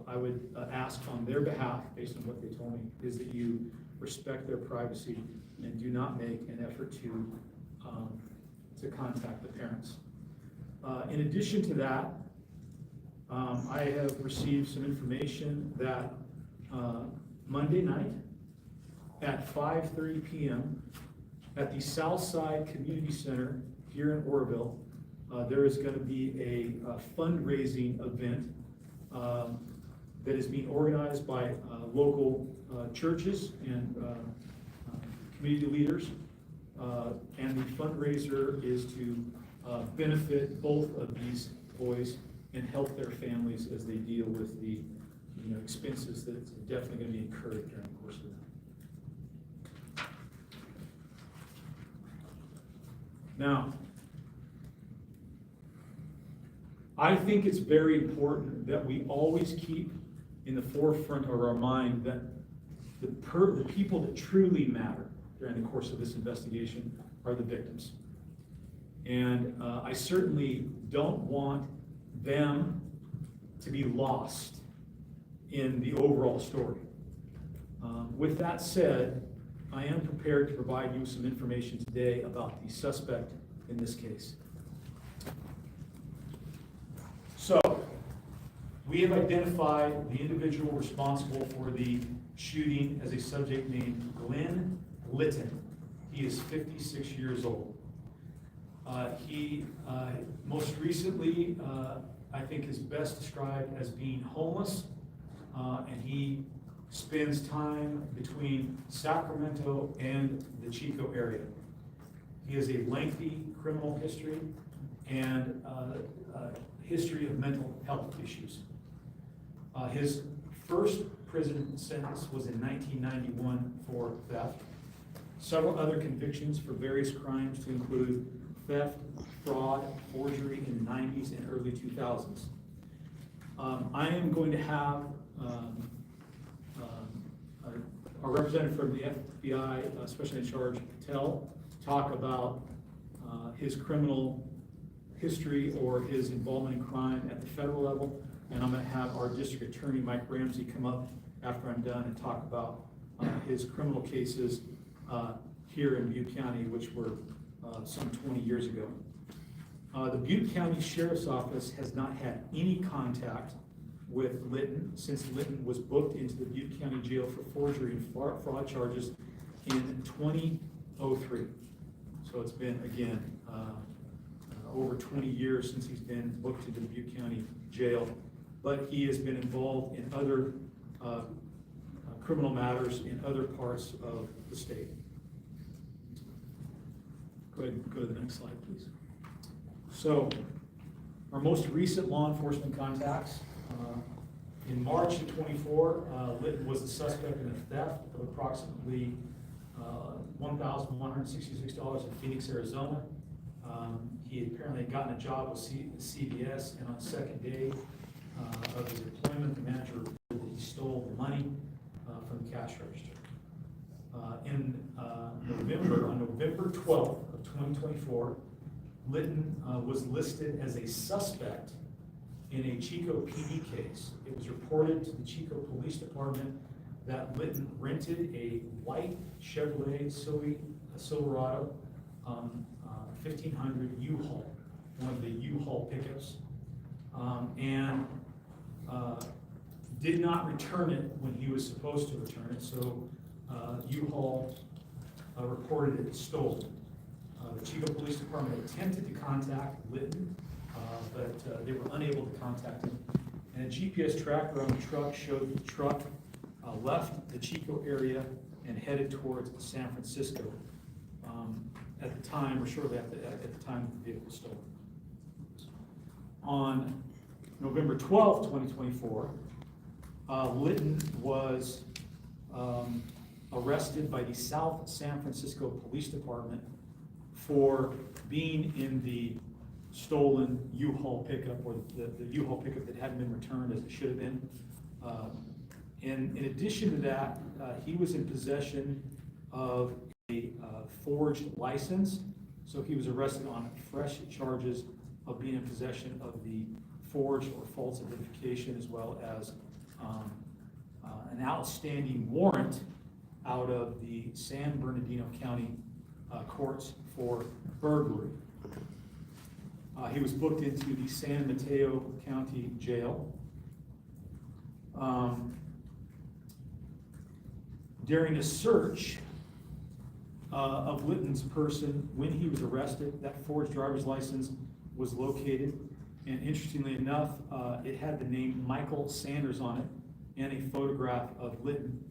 I would ask on their behalf, based on what they told me, is that you respect their privacy and do not make an effort to contact the parents. In addition to that, I have received some information that Monday night at 5:30 p.m. at the Southside Community Center here in Oroville, there is going to be a fundraising event that is being organized by local churches and community leaders. And the fundraiser is to benefit both of these boys and help their families as they deal with the expenses that's definitely going to be incurred during the course of that. Now, I think it's very important that we always keep in the forefront of our mind that the people that truly matter during the course of this investigation are the victims. And I certainly don't want them to be lost in the overall story. With that said, I am prepared to provide you some information today about the suspect in this case. So, we have identified the individual responsible for the shooting as a subject named Glenn Litton. He is 56 years old. He most recently, I think, is best described as being homeless, and he spends time between Sacramento and the Chico area. He has a lengthy criminal history and a history of mental health issues. His first prison sentence was in 1991 for theft. Several other convictions for various crimes to include theft, fraud, forgery in the 90s and early 2000s. I am going to have our representative from the FBI, Special in Charge Patel, talk about his criminal history or his involvement in crime at the federal level. And I'm going to have our district attorney, Mike Ramsey, come up after I'm done and talk about his criminal cases here in Butte County, which were some 20 years ago. The Butte County Sheriff's Office has not had any contact with Litton since Litton was booked into the Butte County Jail for forgery and fraud charges in 2003. So it's been, again, over 20 years since he's been booked into the Butte County Jail. But he has been involved in other criminal matters in other parts of the state. Go ahead and go to the next slide, please. So, our most recent law enforcement contacts. In March of 24, Litton was the suspect in a theft of approximately $1,166 in Phoenix, Arizona. He had apparently gotten a job with CVS, and on the second day of his employment, the manager reported that he stole the money from the cash register. On November 12th of 2024, Litton was listed as a suspect in a Chico PD case. It was reported to the Chico Police Department that Litton rented a white Chevrolet Silverado 1500 U-Haul, one of the U-Haul pickups, and did not return it when he was supposed to return it, so U-Haul reported it stolen. The Chico Police Department attempted to contact Litton, but they were unable to contact him. And a GPS tracker on the truck showed the truck left the Chico area and headed towards San Francisco at the time, or shortly at the time the vehicle was stolen. On November 12th, 2024, Litton was arrested by the South San Francisco Police Department for being in the stolen U-Haul pickup, or the U-Haul pickup that hadn't been returned as it should have been. And in addition to that, he was in possession of a forged license, so he was arrested on fresh charges of being in possession of the forged or false identification, as well as an outstanding warrant out of the San Bernardino County courts for burglary. He was booked into the San Mateo County Jail. During a search of Litton's person when he was arrested, that forged driver's license was located, and interestingly enough, it had the name Michael Sanders on it and a photograph of Litton.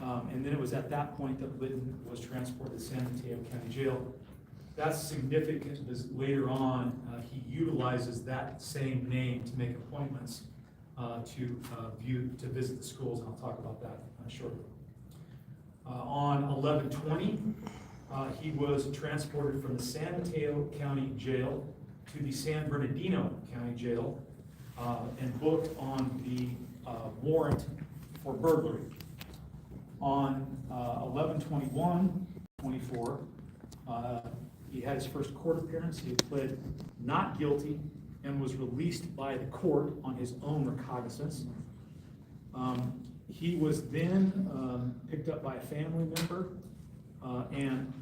And then it was at that point that Litton was transported to San Mateo County Jail. That's significant because later on, he utilizes that same name to make appointments to visit the schools, and I'll talk about that shortly. On 11/20, he was transported from the San Mateo County Jail to the San Bernardino County Jail and booked on the warrant for burglary. On 11/21/24, he had his first court appearance. He pled not guilty and was released by the court on his own recognizance. He was then picked up by a family member and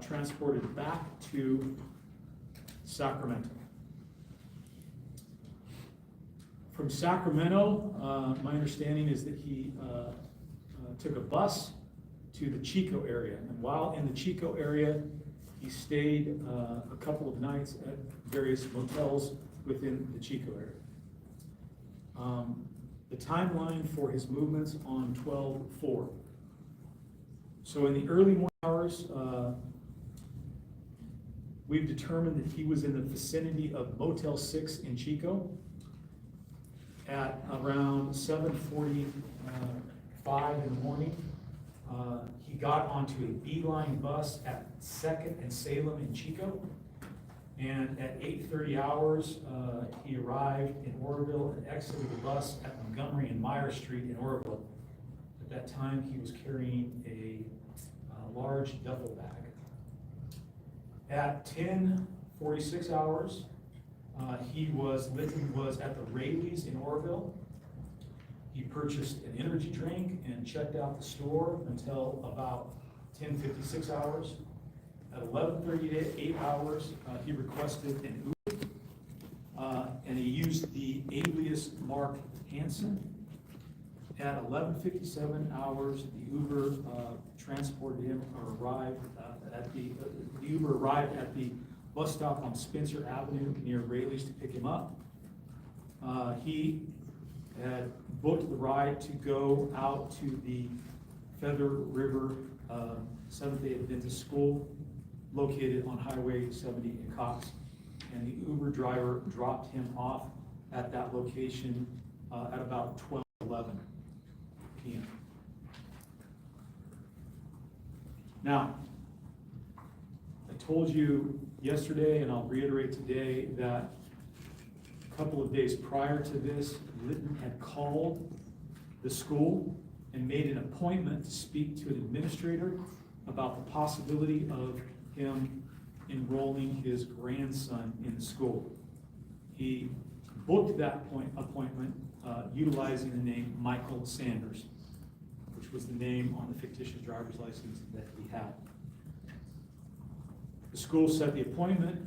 transported back to Sacramento. From Sacramento, my understanding is that he took a bus to the Chico area, and while in the Chico area, he stayed a couple of nights at various motels within the Chico area. The timeline for his movements on 12/4. So in the early morning hours, we've determined that he was in the vicinity of Motel 6 in Chico. At around 7:45 in the morning, he got onto a Beeline bus at 2nd and Salem in Chico. And at 8:30 hours, he arrived in Oroville and exited the bus at Montgomery and Meyer Street in Oroville. At that time, he was carrying a large duffel bag. At 10:46 hours, Litton was at the Rayleigh's in Oroville. He purchased an energy drink and checked out the store until about 10:56 hours. At 11:38 hours, he requested an Uber, and he used the alias Mark Hansen. At 11:57 hours, the Uber transported him, or arrived the Uber arrived at the bus stop on Spencer Avenue near Rayleigh's to pick him up. He had booked the ride to go out to the Feather River Seventh-day Adventist School, located on Highway 70 in Cox, and the Uber driver dropped him off at that location at about 12:11 p.m. Now, I told you yesterday, and I'll reiterate today, that a couple of days prior to this, Litton had called the school and made an appointment to speak to an administrator about the possibility of him enrolling his grandson in the school. He booked that appointment utilizing the name Michael Sanders, which was the name on the fictitious driver's license that he had. The school set the appointment.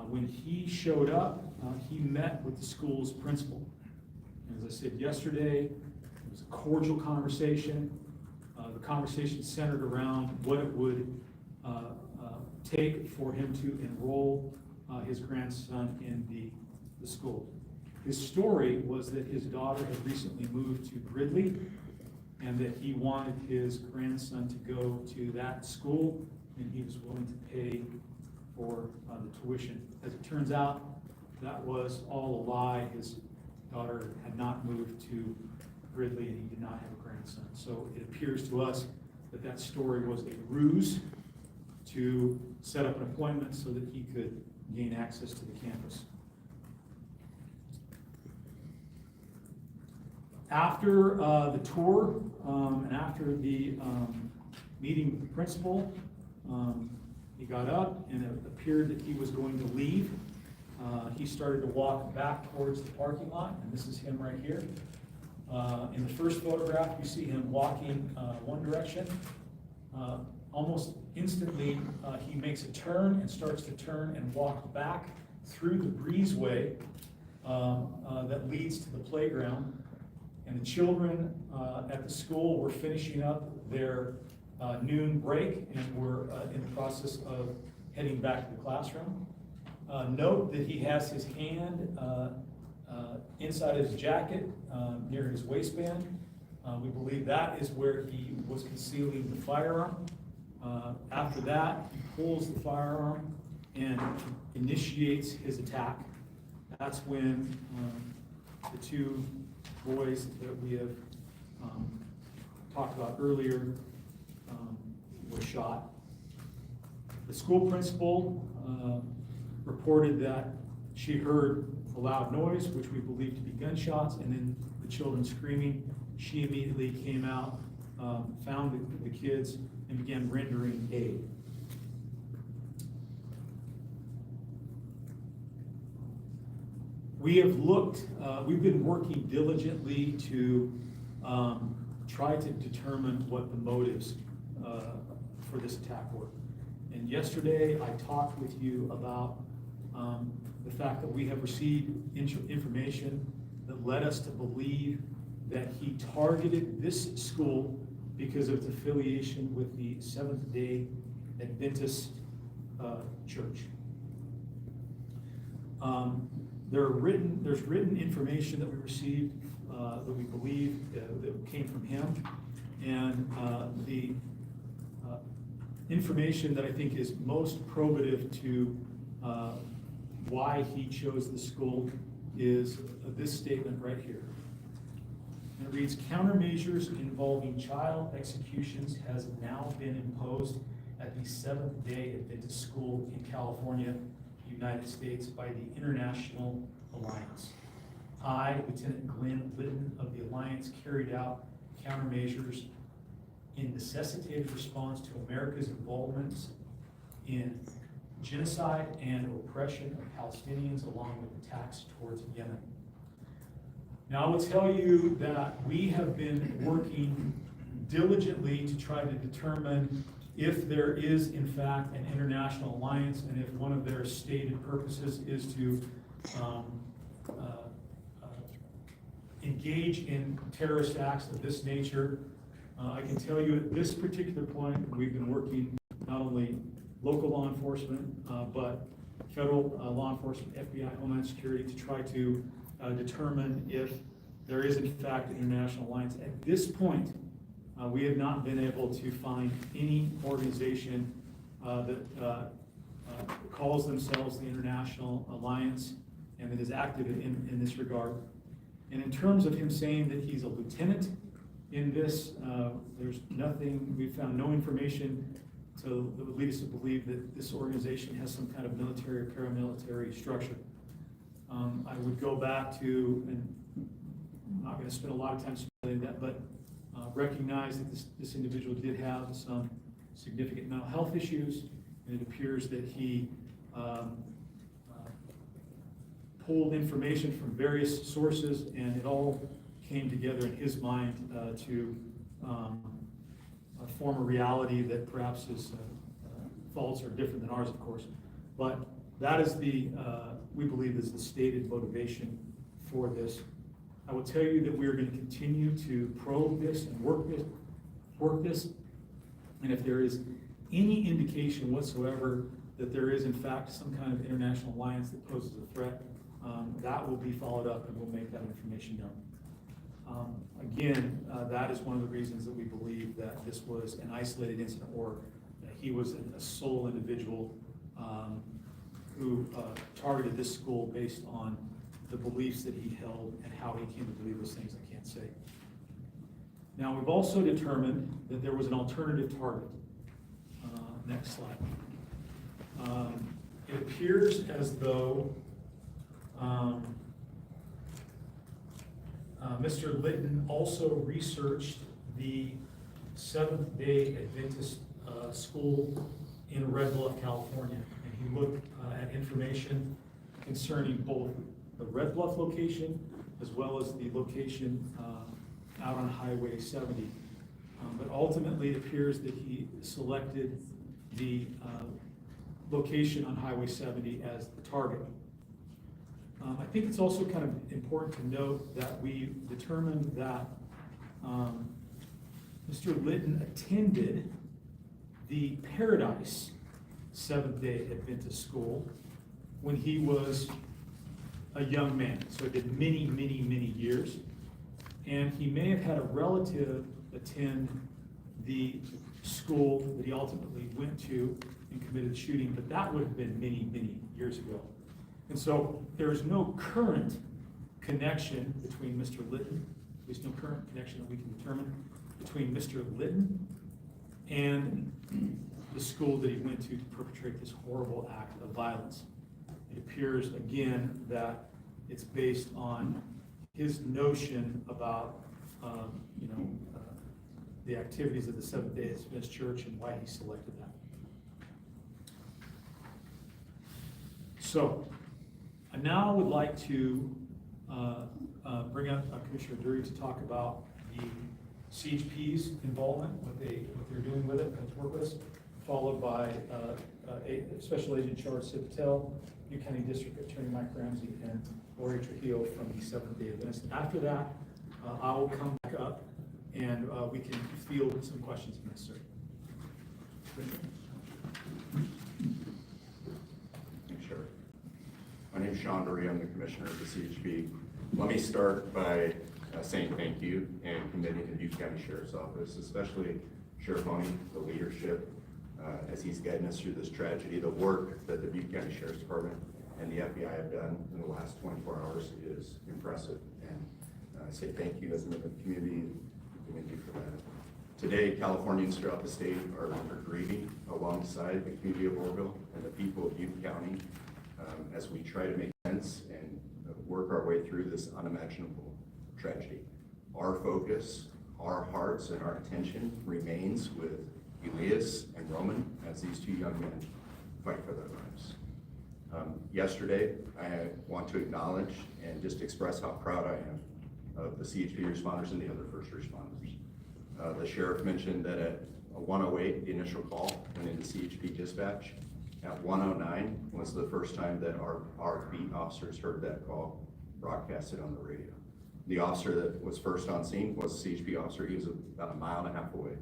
When he showed up, he met with the school's principal. And as I said yesterday, it was a cordial conversation. The conversation centered around what it would take for him to enroll his grandson in the school. His story was that his daughter had recently moved to Gridley, and that he wanted his grandson to go to that school, and he was willing to pay for the tuition. As it turns out, that was all a lie. His daughter had not moved to Gridley, and he did not have a grandson. So it appears to us that that story was a ruse to set up an appointment so that he could gain access to the campus. After the tour and after the meeting with the principal, he got up, and it appeared that he was going to leave. He started to walk back towards the parking lot, and this is him right here. In the first photograph, you see him walking one direction. Almost instantly, he makes a turn and starts to turn and walk back through the breezeway that leads to the playground. And the children at the school were finishing up their noon break and were in the process of heading back to the classroom. Note that he has his hand inside his jacket near his waistband. We believe that is where he was concealing the firearm. After that, he pulls the firearm and initiates his attack. That's when the two boys that we have talked about earlier were shot. The school principal reported that she heard a loud noise, which we believe to be gunshots, and then the children screaming. She immediately came out, found the kids, and began rendering aid. We have looked, we've been working diligently to try to determine what the motives for this attack were. And yesterday, I talked with you about the fact that we have received information that led us to believe that he targeted this school because of its affiliation with the Seventh-day Adventist church. There's written information that we received that we believe that came from him, and the information that I think is most probative to why he chose the school is this statement right here. And it reads, countermeasures involving child executions has now been imposed at the Seventh-day Adventist School in California, United States, by the International Alliance. I, Lieutenant Glenn Litton of the Alliance, carried out countermeasures in necessitated response to America's involvements in genocide and oppression of Palestinians, along with attacks towards Yemen. Now, I will tell you that we have been working diligently to try to determine if there is, in fact, an international alliance, and if one of their stated purposes is to engage in terrorist acts of this nature. I can tell you at this particular point, we've been working not only local law enforcement, but federal law enforcement, FBI, Homeland Security, to try to determine if there is, in fact, an international alliance. At this point, we have not been able to find any organization that calls themselves the International Alliance and that is active in this regard. And in terms of him saying that he's a lieutenant in this, there's nothing, we found no information that would lead us to believe that this organization has some kind of military or paramilitary structure. I would go back to, and I'm not gonna spend a lot of time speculating that, but recognize that this individual did have some significant mental health issues, and it appears that he pulled information from various sources, and it all came together in his mind to form a reality that perhaps his faults are different than ours, of course. But that is we believe is the stated motivation for this. I will tell you that we are going to continue to probe this and work this. And if there is any indication whatsoever that there is in fact some kind of international alliance that poses a threat, that will be followed up and we'll make that information known. Again, that is one of the reasons that we believe that this was an isolated incident, or that he was a sole individual who targeted this school based on the beliefs that he held and how he came to believe those things. I can't say. Now, we've also determined that there was an alternative target. Next slide. It appears as though Mr. Litton also researched the Seventh-day Adventist school in Red Bluff, California, and he looked at information concerning both the Red Bluff location as well as the location out on Highway 70. But ultimately, it appears that he selected the location on Highway 70 as the target. I think it's also kind of important to note that we determined that Mr. Litton attended the Paradise Seventh-day Adventist school when he was a young man. So it did many, many, many years. And he may have had a relative attend the school that he ultimately went to and committed the shooting, but that would have been many, many years ago. And so there is no current connection between Mr. Litton, there's no current connection that we can determine between Mr. Litton and the school that he went to perpetrate this horrible act of violence. It appears, again, that it's based on his notion about, the activities of the Seventh-day Adventist Church and why he selected that. So, I now would like to bring up Commissioner Dury to talk about the CHP's involvement, what they're doing with it, and work with, followed by Special Agent Charles Patel, Butte County District Attorney Mike Ramsey, and Lori Trujillo from the Seventh-day Adventist. After that, I will come back up and we can field some questions if necessary. Sure. My name is Sean Dury. I'm the commissioner of the CHP. Let me start by saying thank you and commending the Butte County Sheriff's Office, especially Sheriff Honey, the leadership, as he's guiding us through this tragedy. The work that the Butte County Sheriff's Department and the FBI have done in the last 24 hours is impressive. And I say thank you as a member of the community. Thank you for that. Today, Californians throughout the state are grieving alongside the community of Oroville and the people of Butte County as we try to make sense and work our way through this unimaginable tragedy. Our focus, our hearts, and our attention remains with Elias and Roman as these two young men fight for their lives. Yesterday, I want to acknowledge and just express how proud I am of the CHP responders and the other first responders. The sheriff mentioned that at 1:08, the initial call went into CHP dispatch. At 1:09 was the first time that our beat officers heard that call broadcasted on the radio. The officer that was first on scene was a CHP officer. He was about 1.5 miles away.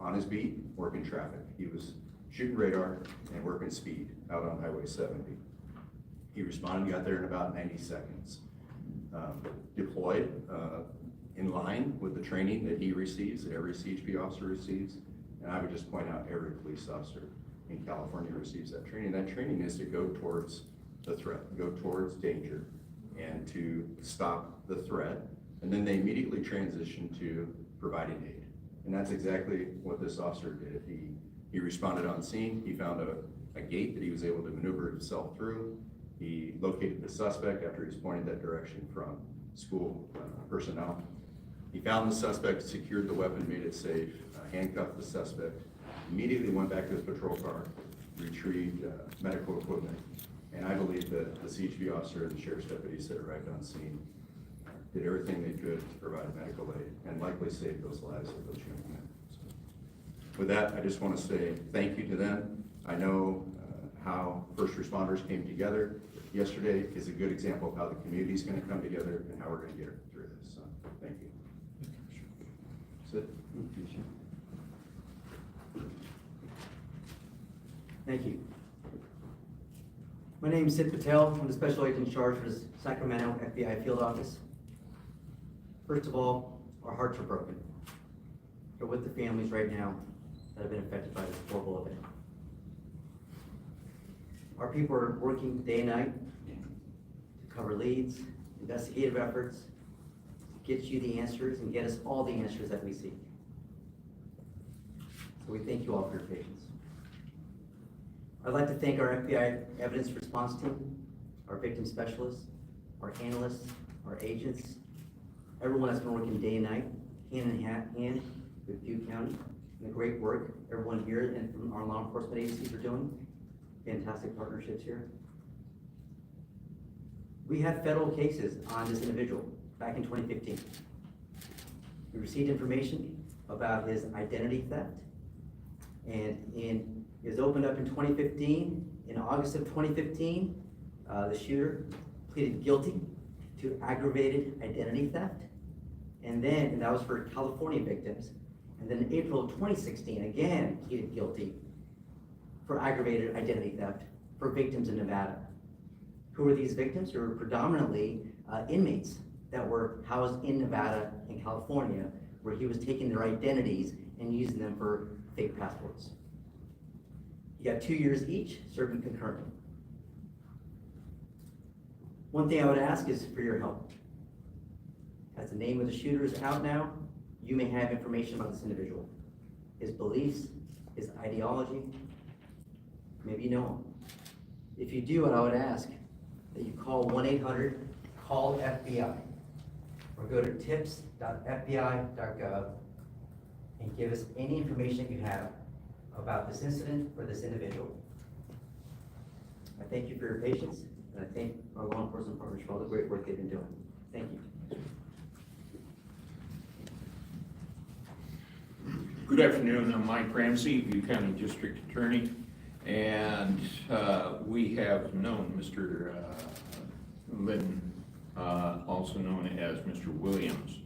On his beat, working traffic. He was shooting radar and working speed out on Highway 70. He responded, got there in about 90 seconds. Deployed in line with the training that he receives, that every CHP officer receives. And I would just point out every police officer in California receives that training. That training is to go towards the threat, go towards danger, and to stop the threat. And then they immediately transition to providing aid. And that's exactly what this officer did. He He responded on scene. He found a gate that he was able to maneuver himself through. He located the suspect after he's pointed that direction from school personnel. He found the suspect, secured the weapon, made it safe, handcuffed the suspect, immediately went back to his patrol car, retrieved medical equipment, and I believe that the CHP officer and the sheriff's deputies that arrived on scene did everything they could to provide medical aid and likely saved those lives of those young men. So, with that, I just want to say thank you to them. I know how first responders came together. Yesterday is a good example of how the community is going to come together and how we're going to get through this. So, thank you. That's it. Thank you. My name is Sid Patel. I'm the special agent in charge for the Sacramento FBI field office. First of all, our hearts are broken. We're with the families right now that have been affected by this horrible event. Our people are working day and night to cover leads, investigative efforts, to get you the answers and get us all the answers that we seek. So we thank you all for your patience. I'd like to thank our FBI evidence response team, our victim specialists, our analysts, our agents, everyone that's been working day and night, hand in hand with Butte County, and the great work everyone here and from our law enforcement agencies are doing. Fantastic partnerships here. We had federal cases on this individual back in 2015. We received information about his identity theft, and it was opened up in 2015. In August of 2015, the shooter pleaded guilty to aggravated identity theft, and that was for California victims. And then in April of 2016, again pleaded guilty for aggravated identity theft for victims in Nevada. Who were these victims? They were predominantly inmates that were housed in Nevada and California, where he was taking their identities and using them for fake passports. He got 2 years each, serving concurrently. One thing I would ask is for your help. As the name of the shooter is out now, you may have information about this individual, his beliefs, his ideology. Maybe you know him. If you do, what I would ask that you call 1-800-CALL-FBI or go to tips.fbi.gov and give us any information that you have about this incident or this individual. I thank you for your patience, and I thank our law enforcement partners for all the great work they've been doing. Thank you. Good afternoon, I'm Mike Ramsey, Butte County District Attorney, and we have known Mr. Lydon, also known as Mr. Williams,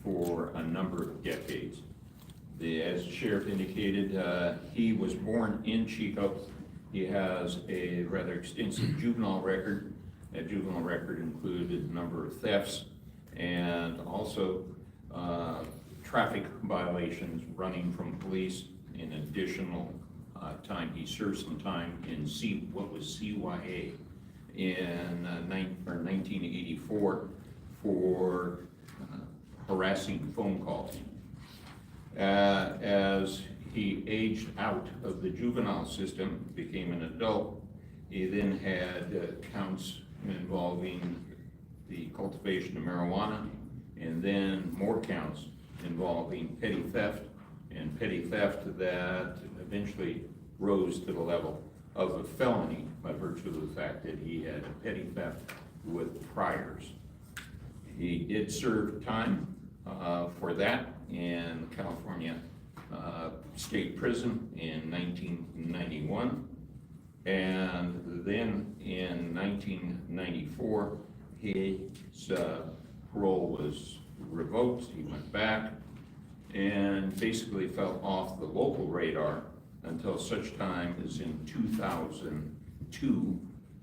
for a number of decades. As the sheriff indicated, he was born in Chico. He has a rather extensive juvenile record. That juvenile record included a number of thefts and also traffic violations running from police. In additional time, he served some time in what was CYA in 1984 for harassing phone calls. As he aged out of the juvenile system, became an adult, he then had counts involving the cultivation of marijuana, and then more counts involving petty theft, and petty theft that eventually rose to the level of a felony by virtue of the fact that he had a petty theft with priors. He did serve time for that in California State Prison in 1991, and then in 1994 his parole was revoked. He went back and basically fell off the local radar until such time as in 2002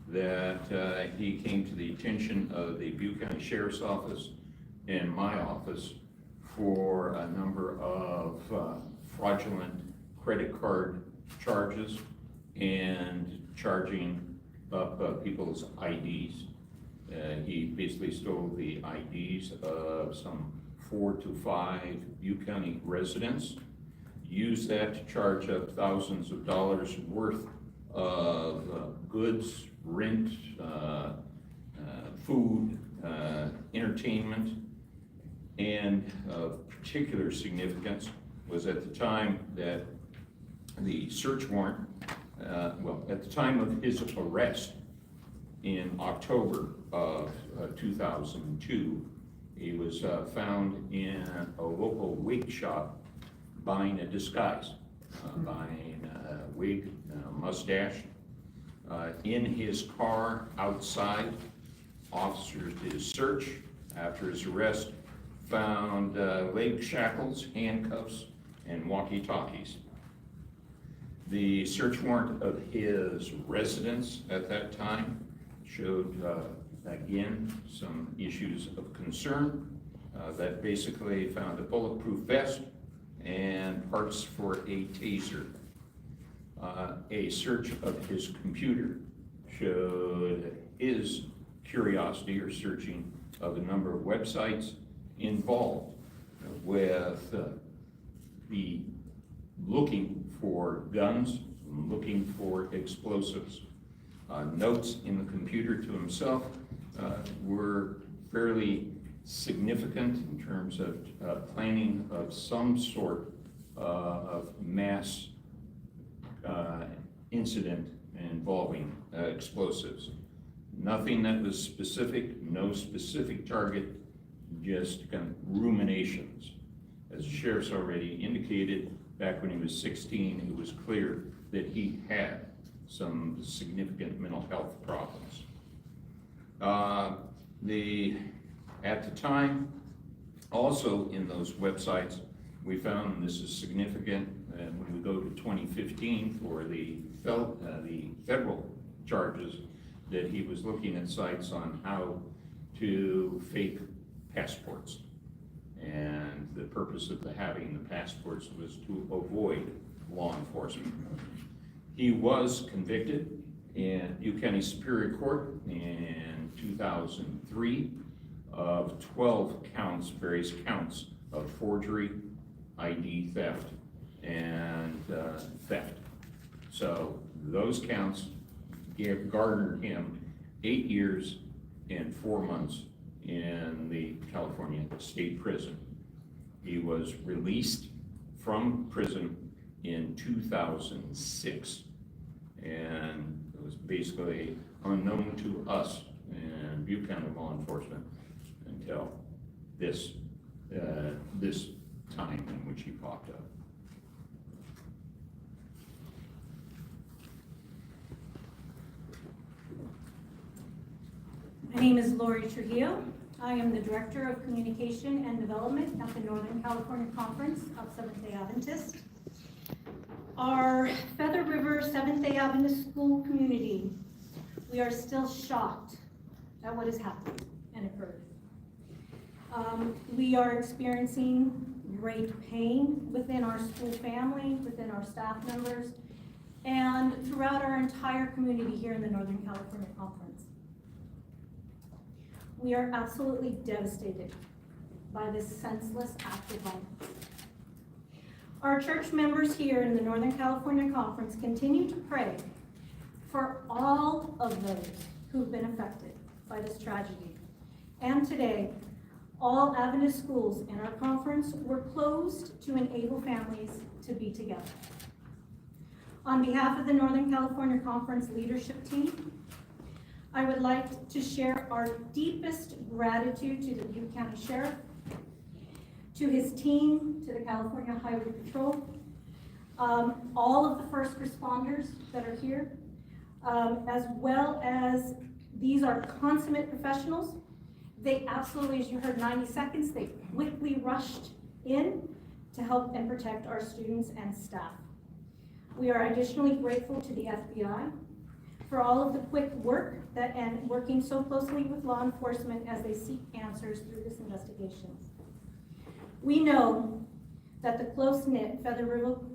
that he came to the attention of the Butte County Sheriff's Office and my office for a number of fraudulent credit card charges and charging up people's IDs. He basically stole the IDs of some 4 to 5 Butte County residents, use that to charge up thousands of dollars worth of goods, rent, food, entertainment. And of particular significance was at the time that the search warrant, at the time of his arrest in October of 2002, he was found in a local wig shop buying a disguise, buying a wig, a mustache. In his car outside, officers did a search after his arrest, found leg shackles, handcuffs, and walkie-talkies. The search warrant of his residence at that time showed, again, some issues of concern that basically found a bulletproof vest and parts for a taser. A search of his computer showed his curiosity or searching of a number of websites involved with the looking for guns, looking for explosives. Notes in the computer to himself were fairly significant in terms of planning of some sort of mass incident involving explosives. Nothing that was specific, no specific target, just kind of ruminations. As the sheriff's already indicated, back when he was 16, it was clear that he had some significant mental health problems. At the time, also in those websites, we found, and this is significant, when we go to 2015 for the federal charges, that he was looking at sites on how to fake passports. And the purpose of having the passports was to avoid law enforcement. He was convicted in Butte County Superior Court in 2003 of 12 counts, various counts of forgery, ID theft, and theft. So those counts garnered him 8 years and 4 months in the California State Prison. He was released from prison in 2006, and it was basically unknown to us and Butte County law enforcement until this time in which he popped up. My name is Lori Trujillo. I am the Director of Communication and Development at the Northern California Conference of Seventh-day Adventist. Our Feather River Seventh-day Adventist school community, we are still shocked at what has happened and occurred. We are experiencing great pain within our school family, within our staff members, and throughout our entire community here in the Northern California Conference. We are absolutely devastated by this senseless act of violence. Our church members here in the Northern California Conference continue to pray for all of those who've been affected by this tragedy. And today, all Adventist schools in our conference were closed to enable families to be together. On behalf of the Northern California Conference leadership team, I would like to share our deepest gratitude to the Butte County Sheriff, to his team, to the California Highway Patrol, all of the first responders that are here, as well as these are consummate professionals. They absolutely, as you heard, 90 seconds, they quickly rushed in to help and protect our students and staff. We are additionally grateful to the FBI for all of the quick work and working so closely with law enforcement as they seek answers through this investigation. We know that the close-knit Feather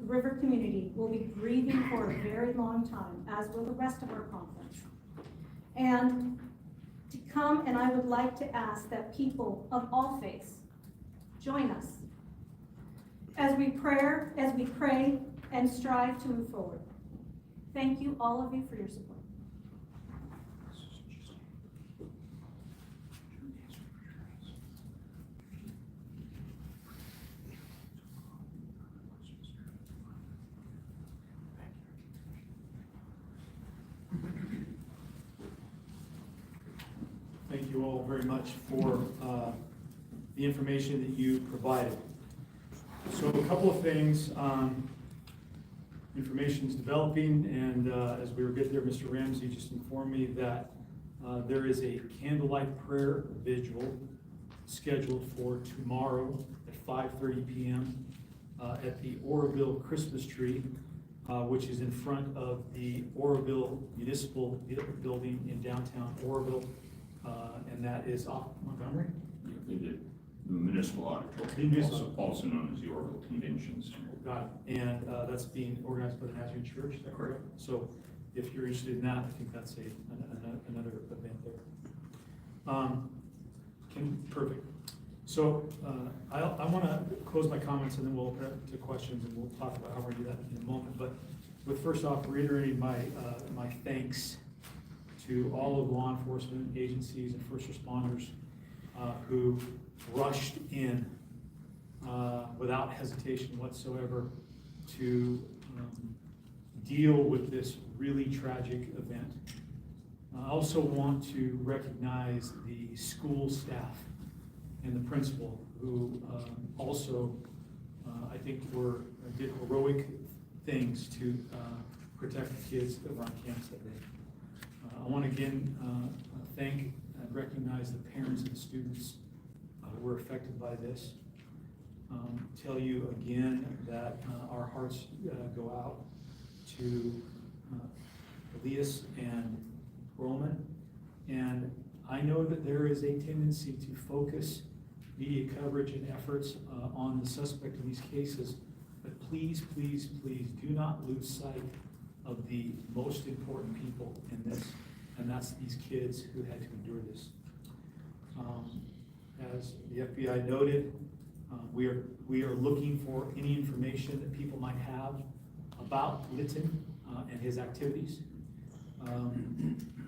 River community will be grieving for a very long time, as will the rest of our conference. And to come, and I would like to ask that people of all faiths join us as we pray and strive to move forward. Thank you, all of you, for your support. Thank you all very much for the information that you provided. So a couple of things, information's developing, and as we were getting there, Mr. Ramsey just informed me that there is a candlelight prayer vigil scheduled for tomorrow at 5:30 p.m. At the Oroville Christmas Tree, which is in front of the Oroville Municipal Building in downtown Oroville, and that is off Montgomery. The municipal auditorium, also known as the Oroville Convention Center. Got it. And that's being organized by the Nazarene Church, is that correct? So if you're interested in that, I think that's another event there. Perfect. So I want to close my comments and then we'll open up to questions and we'll talk about how we're going to do that in a moment. But with first off, reiterating my thanks to all of law enforcement agencies and first responders who rushed in without hesitation whatsoever to deal with this really tragic event. I also want to recognize the school staff and the principal who also, I think, did heroic things to protect the kids that were on campus that day. I want to again thank and recognize the parents and the students who were affected by this. Tell you again that our hearts go out to Elias and Roman, and I know that there is a tendency to focus media coverage and efforts on the suspect in these cases, but please, please, please do not lose sight of the most important people in this, and that's these kids who had to endure this. As the FBI noted, we are looking for any information that people might have about Litton and his activities.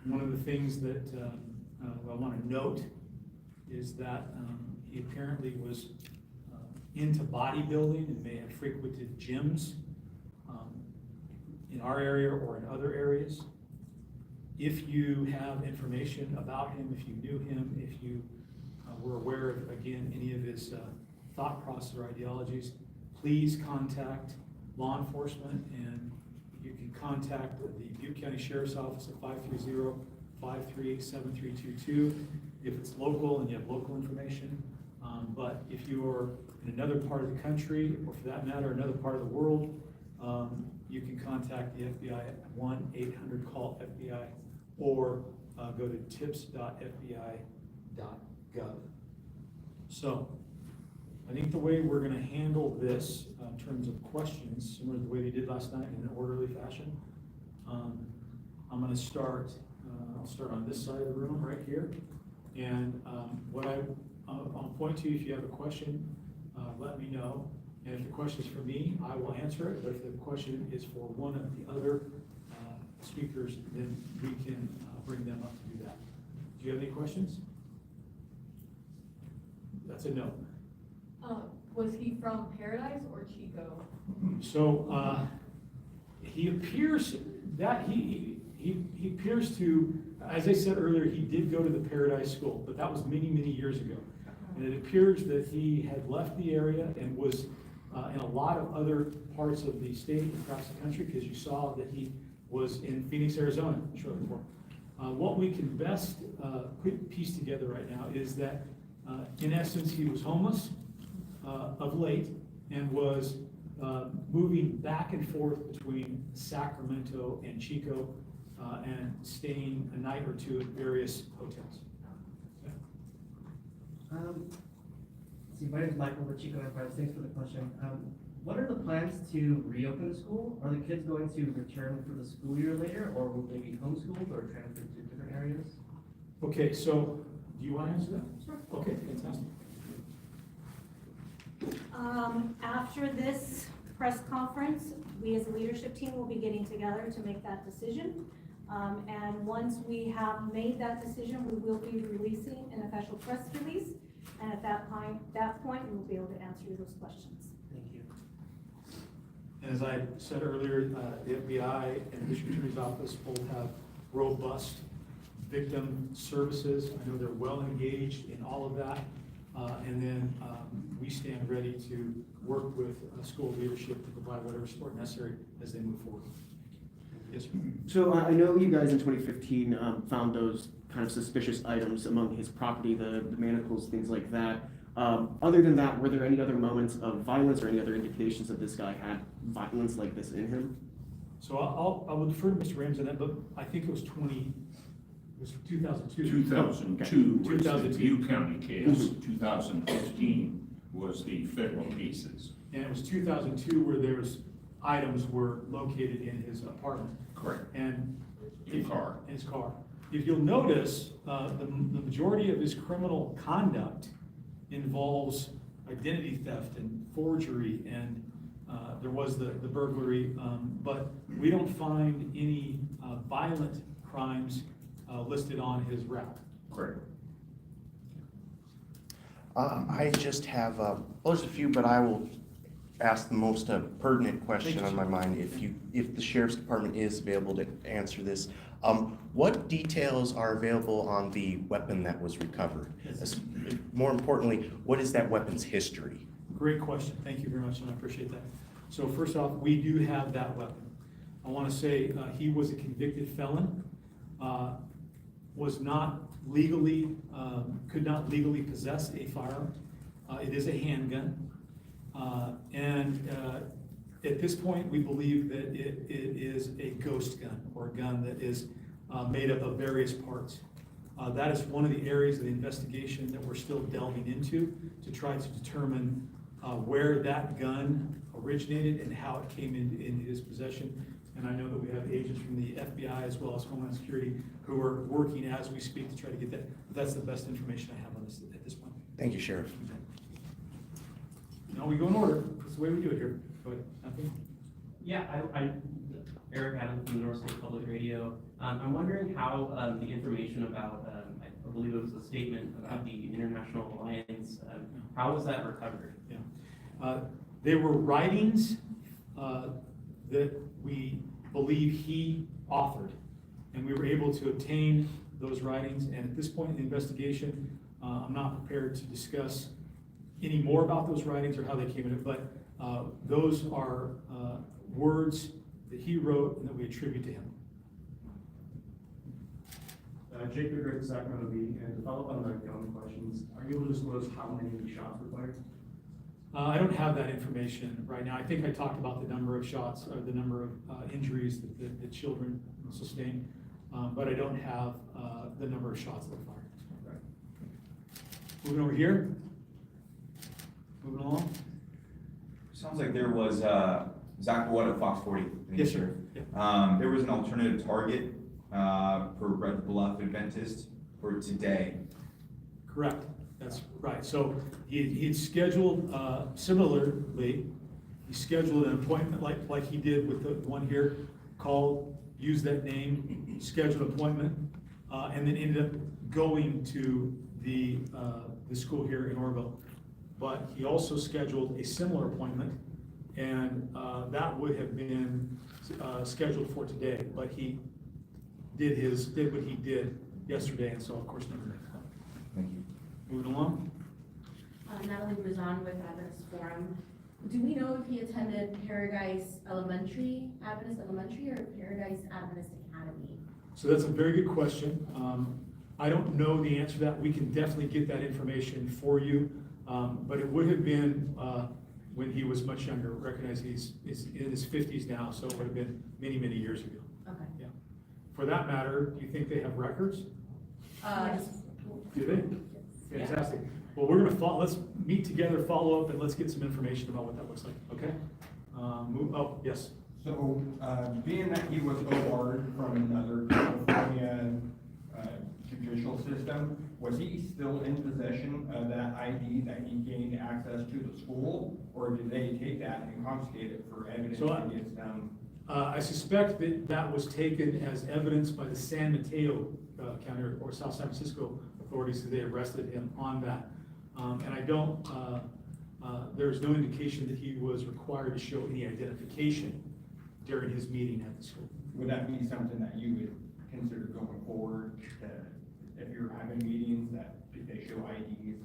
One of the things that I want to note is that he apparently was into bodybuilding and may have frequented gyms in our area or in other areas. If you have information about him, if you knew him, if you were aware of, again, any of his thought process or ideologies, please contact law enforcement, and you can contact the Butte County Sheriff's Office at 530-538-7322 if it's local and you have local information. But if you are in another part of the country, or for that matter, another part of the world, you can contact the FBI at 1-800-CALL-FBI or go to tips.fbi.gov. So I think the way we're going to handle this in terms of questions, similar to the way we did last night in an orderly fashion, I'm going to start, I'll start on this side of the room right here. And I'll point to you if you have a question, let me know. And if the question is for me, I will answer it. But if the question is for one of the other speakers, then we can bring them up to do that. Do you have any questions? That's a no. Was he from Paradise or Chico? So he appears that he appears to, as I said earlier, he did go to the Paradise School, but that was many, many years ago. And it appears that he had left the area and was in a lot of other parts of the state across the country, because you saw that he was in Phoenix, Arizona shortly before. What we can best piece together right now is that in essence he was homeless of late and was moving back and forth between Sacramento and Chico and staying a night or two at various hotels. My name is Michael with Chico Enterprise. Thanks for the question. What are the plans to reopen the school? Are the kids going to return for the school year later, or will they be homeschooled or transferred to different areas? Okay, so do you want to answer that? Sure. Okay, fantastic. After this press conference, we as a leadership team will be getting together to make that decision. And once we have made that decision, we will be releasing an official press release. And at that point, we will be able to answer those questions. Thank you. And as I said earlier, the FBI and the District Attorney's Office both have robust victim services. I know they're well engaged in all of that. And then we stand ready to work with school leadership to provide whatever support necessary as they move forward. Yes, sir. So I know you guys in 2015 found those kind of suspicious items among his property, the manacles, things like that. Other than that, were there any other moments of violence or any other indications that this guy had violence like this in him? So I will defer to Mr. Rams on that, but I think it was 2002. 2002 was the 2002. Butte County case, 2015 was the federal cases. And it was 2002 where there's items were located in his apartment. Correct. And In car. In his car. If you'll notice, the majority of his criminal conduct involves identity theft and forgery, and there was the burglary, but we don't find any violent crimes listed on his rap. Correct. I just have, well, there's a few, but I will ask the most pertinent question on my mind. If the sheriff's department is available to answer this, what details are available on the weapon that was recovered? More importantly, what is that weapon's history? Great question. Thank you very much, and I appreciate that. So first off, we do have that weapon. I want to say he was a convicted felon, was not legally, could not legally possess a firearm. It is a handgun. And at this point, we believe that it is a ghost gun, or a gun that is made up of various parts. That is one of the areas of the investigation that we're still delving into to try to determine where that gun originated and how it came into his possession. And I know that we have agents from the FBI as well as Homeland Security who are working as we speak to try to get that. But that's the best information I have on this at this point. Thank you, Sheriff. No, we go in order. That's the way we do it here. Go ahead. Anthony? Yeah, Eric Adams from the North State Public Radio. I'm wondering how the information about, I believe it was a statement about the International Alliance, how was that recovered? Yeah. They were writings that we believe he authored, and we were able to obtain those writings. And at this point in the investigation, I'm not prepared to discuss any more about those writings or how they came in, but those are words that he wrote and that we attribute to him. Jake the Great, Sacramento Bee, and to follow up on the gun questions, are you able to disclose how many shots were fired? I don't have that information right now. I think I talked about the number of shots, or the number of injuries that the children sustained, but I don't have the number of shots that were fired. Right. Moving over here. Moving along. Sounds like there was, Zach Wood of Fox 40. Yes, sir. There was an alternative target for Red Bluff Adventist for today. Correct. That's right. So he had scheduled, similarly, he scheduled an appointment like he did with the one here, called, used that name, scheduled an appointment, and then ended up going to the school here in Orville. But he also scheduled a similar appointment, and that would have been scheduled for today, but he did what he did yesterday, and so of course never made it. Thank you. Moving along. Natalie Brazon with Adventist Forum. Do we know if he attended Paradise Elementary, Adventist Elementary, or Paradise Adventist Academy? So that's a very good question. I don't know the answer to that. We can definitely get that information for you. But it would have been when he was much younger. Recognize he's in his 50s now, so it would have been many, many years ago. Okay. Yeah. For that matter, do you think they have records? Yes. Do they? Fantastic. Well, we're gonna let's meet together, follow up, and let's get some information about what that looks like, okay? Yes. So, being that he was OR'd from another California judicial system, was he still in possession of that ID that he gained access to the school? Or did they take that and confiscate it for evidence So against them? I suspect that that was taken as evidence by the San Mateo County or South San Francisco authorities, so they arrested him on that. And I don't, there's no indication that he was required to show any identification during his meeting at the school. Would that be something that you would consider going forward, if you're having meetings, that if they show IDs?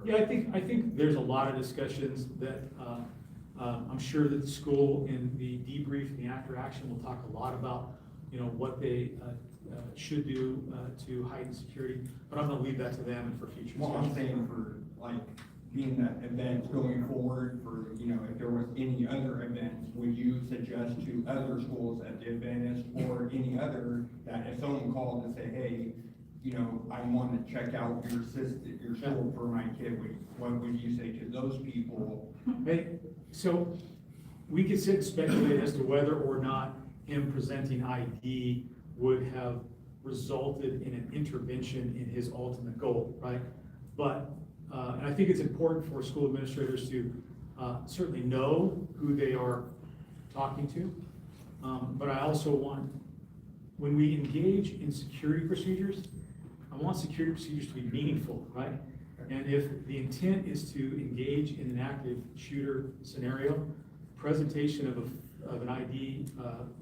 Yeah, I think there's a lot of discussions that, I'm sure that the school in the debrief and the after action will talk a lot about, what they, should do, to heighten security, but I'm gonna leave that to them and for future. Well, I'm saying for, like, being that event going forward for, if there was any other events, would you suggest to other schools at the Adventist or any other, that if someone called and say, hey, I want to check out your school for my kid, what would you say to those people? Hey, so we could sit and speculate as to whether or not him presenting ID would have resulted in an intervention in his ultimate goal, right? But, and I think it's important for school administrators to certainly know who they are talking to. But I also want, when we engage in security procedures, I want security procedures to be meaningful, right? And if the intent is to engage in an active shooter scenario, presentation of an ID,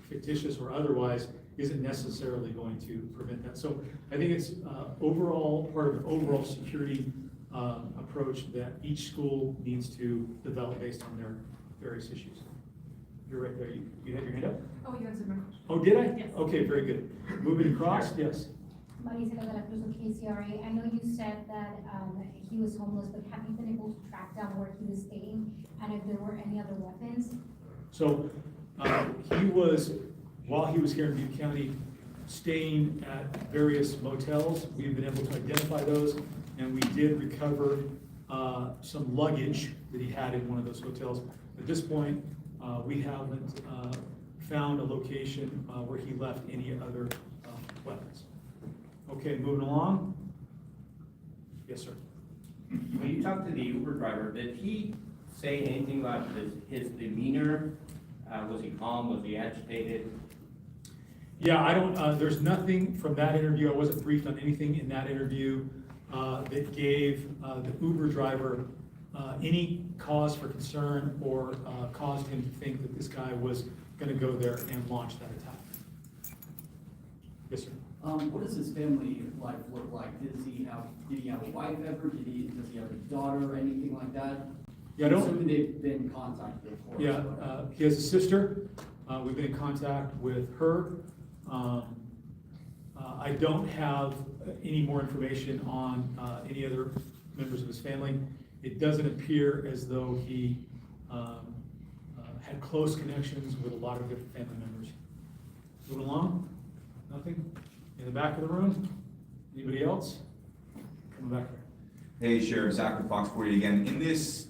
fictitious or otherwise, isn't necessarily going to prevent that. So I think it's overall part of an overall security approach that each school needs to develop based on their various issues. You're right there. You had your hand up? Oh, you answered my question. Oh, did I? Yes. Okay, very good. Moving across, yes. Marisela de la Cruz with KCRA. I know you said that he was homeless, but have you been able to track down where he was staying and if there were any other weapons? So he was, while he was here in Butte County, staying at various motels. We've been able to identify those, and we did recover some luggage that he had in one of those hotels. At this point, we haven't found a location where he left any other weapons. Okay, moving along. Yes, sir. When you talked to the Uber driver, did he say anything about his demeanor? Was he calm? Was he agitated? Yeah, I don't, there's nothing from that interview, I wasn't briefed on anything in that interview that gave the Uber driver any cause for concern or caused him to think that this guy was gonna go there and launch that attack. Yes, sir. What does his family life look like? Did he have a wife ever? Does he have a daughter or anything like that? Yeah, I don't. Assuming they've been contacted, of course. Yeah, he has a sister. We've been in contact with her. I don't have any more information on any other members of his family. It doesn't appear as though he had close connections with a lot of different family members. Moving along. Nothing? In the back of the room? Anybody else? Coming back there. Hey, Sheriff Zachary Fox 48 again. In this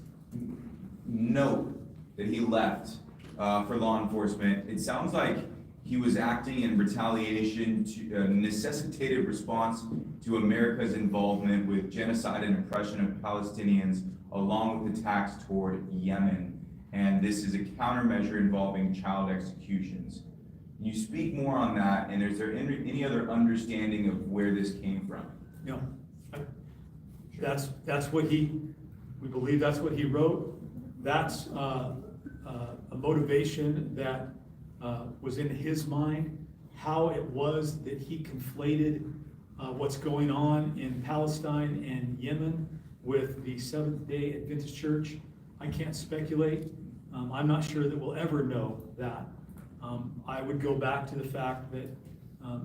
note that he left for law enforcement, it sounds like he was acting in retaliation to a necessitated response to America's involvement with genocide and oppression of Palestinians, along with attacks toward Yemen. And this is a countermeasure involving child executions. Can you speak more on that, and is there any other understanding of where this came from? No. That's what we believe that's what he wrote. That's a motivation that was in his mind, how it was that he conflated what's going on in Palestine and Yemen with the Seventh-day Adventist Church. I can't speculate. I'm not sure that we'll ever know that. I would go back to the fact that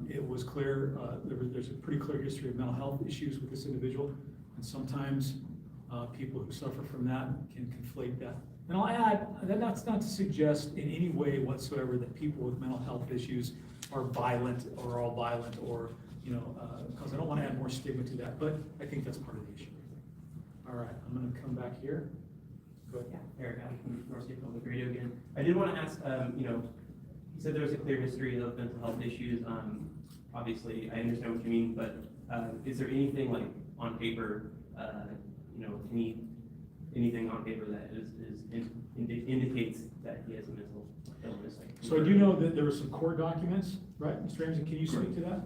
it was clear, there's a pretty clear history of mental health issues with this individual, and sometimes people who suffer from that can conflate that. And I'll add, that's not to suggest in any way whatsoever that people with mental health issues are violent or all violent or, because I don't want to add more stigma to that, but I think that's part of the issue. All right, I'm going to come back here. Go ahead. Yeah, Eric Adams from North State Public Radio again. I did want to ask, he said there was a clear history of mental health issues. obviously, I understand what you mean, but, is there anything like on paper, anything on paper that indicates that he has a mental illness? Like, So I do know that there were some court documents, right, Mr. Ramsey, can you speak to that?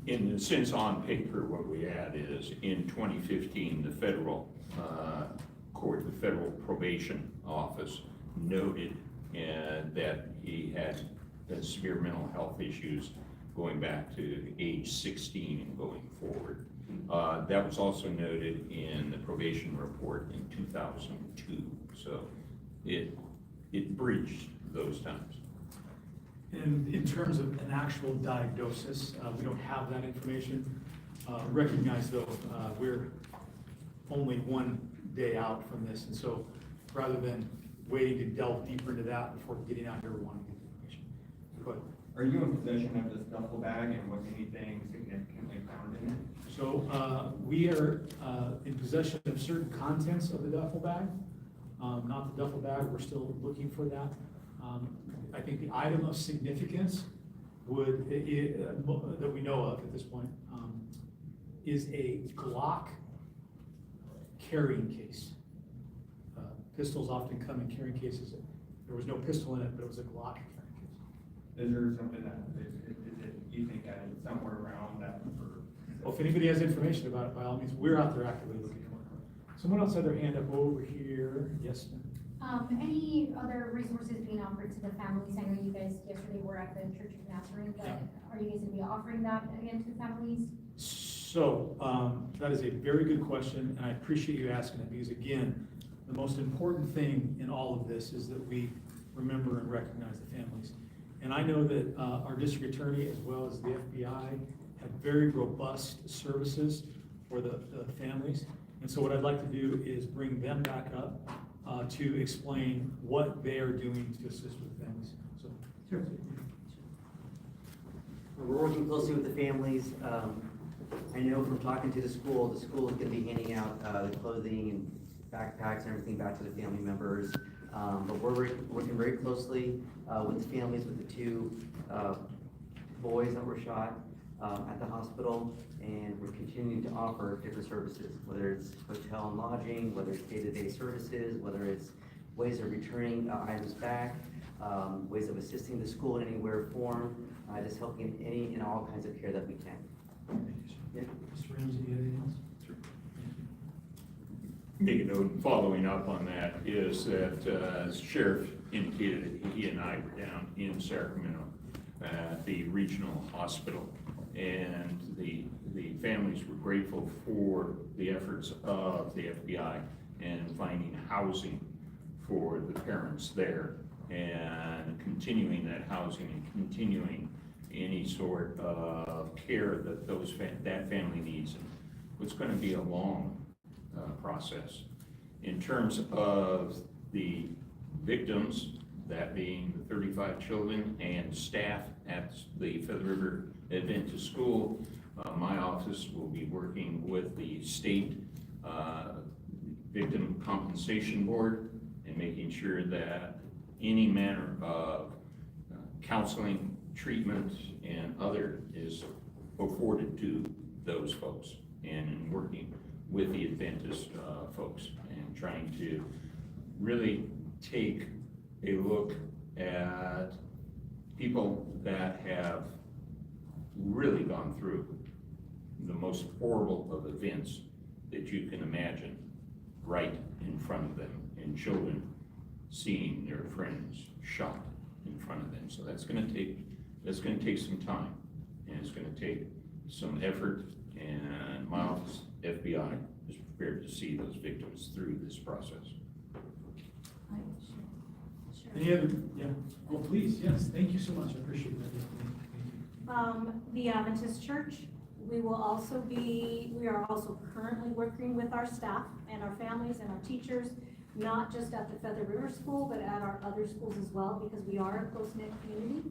In the sense on paper, what we had is in 2015, the federal court, the federal probation office noted that he had severe mental health issues going back to age 16 and going forward. That was also noted in the probation report in 2002. So it breached those times. And in terms of an actual diagnosis, we don't have that information. Recognize though, we're only one day out from this, and so rather than waiting to delve deeper into that before getting out here, we want to get the information. Go ahead. Are you in possession of this duffel bag, and was anything significantly found in it? So we are in possession of certain contents of the duffel bag, not the duffel bag, we're still looking for that. I think the item of significance that we know of at this point is a Glock carrying case. Pistols often come in carrying cases. There was no pistol in it, but it was a Glock carrying case. Is there something that, you think that it's somewhere around that? Well, if anybody has information about it, by all means, we're out there actively looking for it. Someone else had their hand up over here. Yes, ma'am. Any other resources being offered to the families? I know you guys yesterday were at the Church of Nazarene, but are you guys gonna be offering that again to families? So, that is a very good question, and I appreciate you asking it, because again, the most important thing in all of this is that we remember and recognize the families. And I know that our district attorney, as well as the FBI, have very robust services for the families. And so what I'd like to do is bring them back up to explain what they are doing to assist with families. So, sure. We're working closely with the families. I know from talking to the school is gonna be handing out the clothing and backpacks and everything back to the family members. But we're working very closely with the families, with the two boys that were shot at the hospital, and we're continuing to offer different services, whether it's hotel and lodging, whether it's day-to-day services, whether it's ways of returning items back, ways of assisting the school in any way or form, just helping in any and all kinds of care that we can. Yeah. Mr. Ramsey, anything else? Make a note, following up on that, is that Sheriff indicated that he and I were down in Sacramento at the regional hospital, and the families were grateful for the efforts of the FBI and finding housing for the parents there, and continuing that housing and continuing any sort of care that that family needs. It's going to be a long process. In terms of the victims, that being the 35 children and staff at the Feather River Adventist School, my office will be working with the state Victim Compensation Board and making sure that any manner of counseling, treatment, and other is afforded to those folks, and working with the Adventist folks and trying to really take a look at people that have really gone through the most horrible of events that you can imagine right in front of them, and children seeing their friends shot in front of them. So that's going to take some time, and it's going to take some effort, and my office, FBI, is prepared to see those victims through this process. Any other, yeah, oh, please, yes, thank you so much, I appreciate that. The Adventist Church, we are also currently working with our staff and our families and our teachers, not just at the Feather River School, but at our other schools as well, because we are a close-knit community.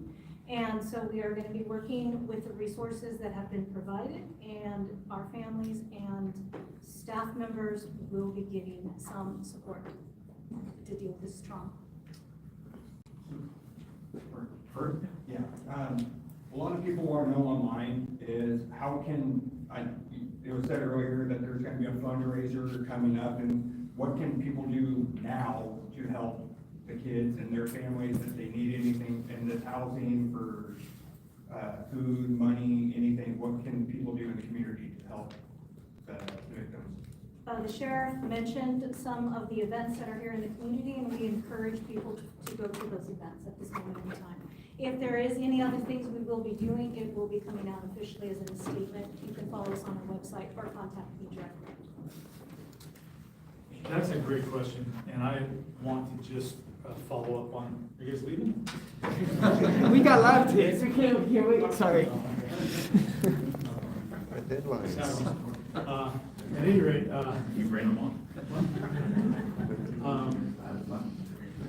And so we are going to be working with the resources that have been provided, and our families and staff members will be getting some support to deal with this trauma. people want to know online is how can, it was said earlier that there's gonna be a fundraiser coming up, and what can people do now to help the kids and their families if they need anything in this housing for, food, money, anything? What can people do in the community to help the victims? The sheriff mentioned some of the events that are here in the community, and we encourage people to go to those events at this moment in time. If there is any other things we will be doing, it will be coming out officially as a statement. You can follow us on our website or contact me directly. That's a great question, and I want to just follow up on, are you guys leaving? We got live kids, we can't wait, sorry. Our deadlines. At any rate, You bring them on.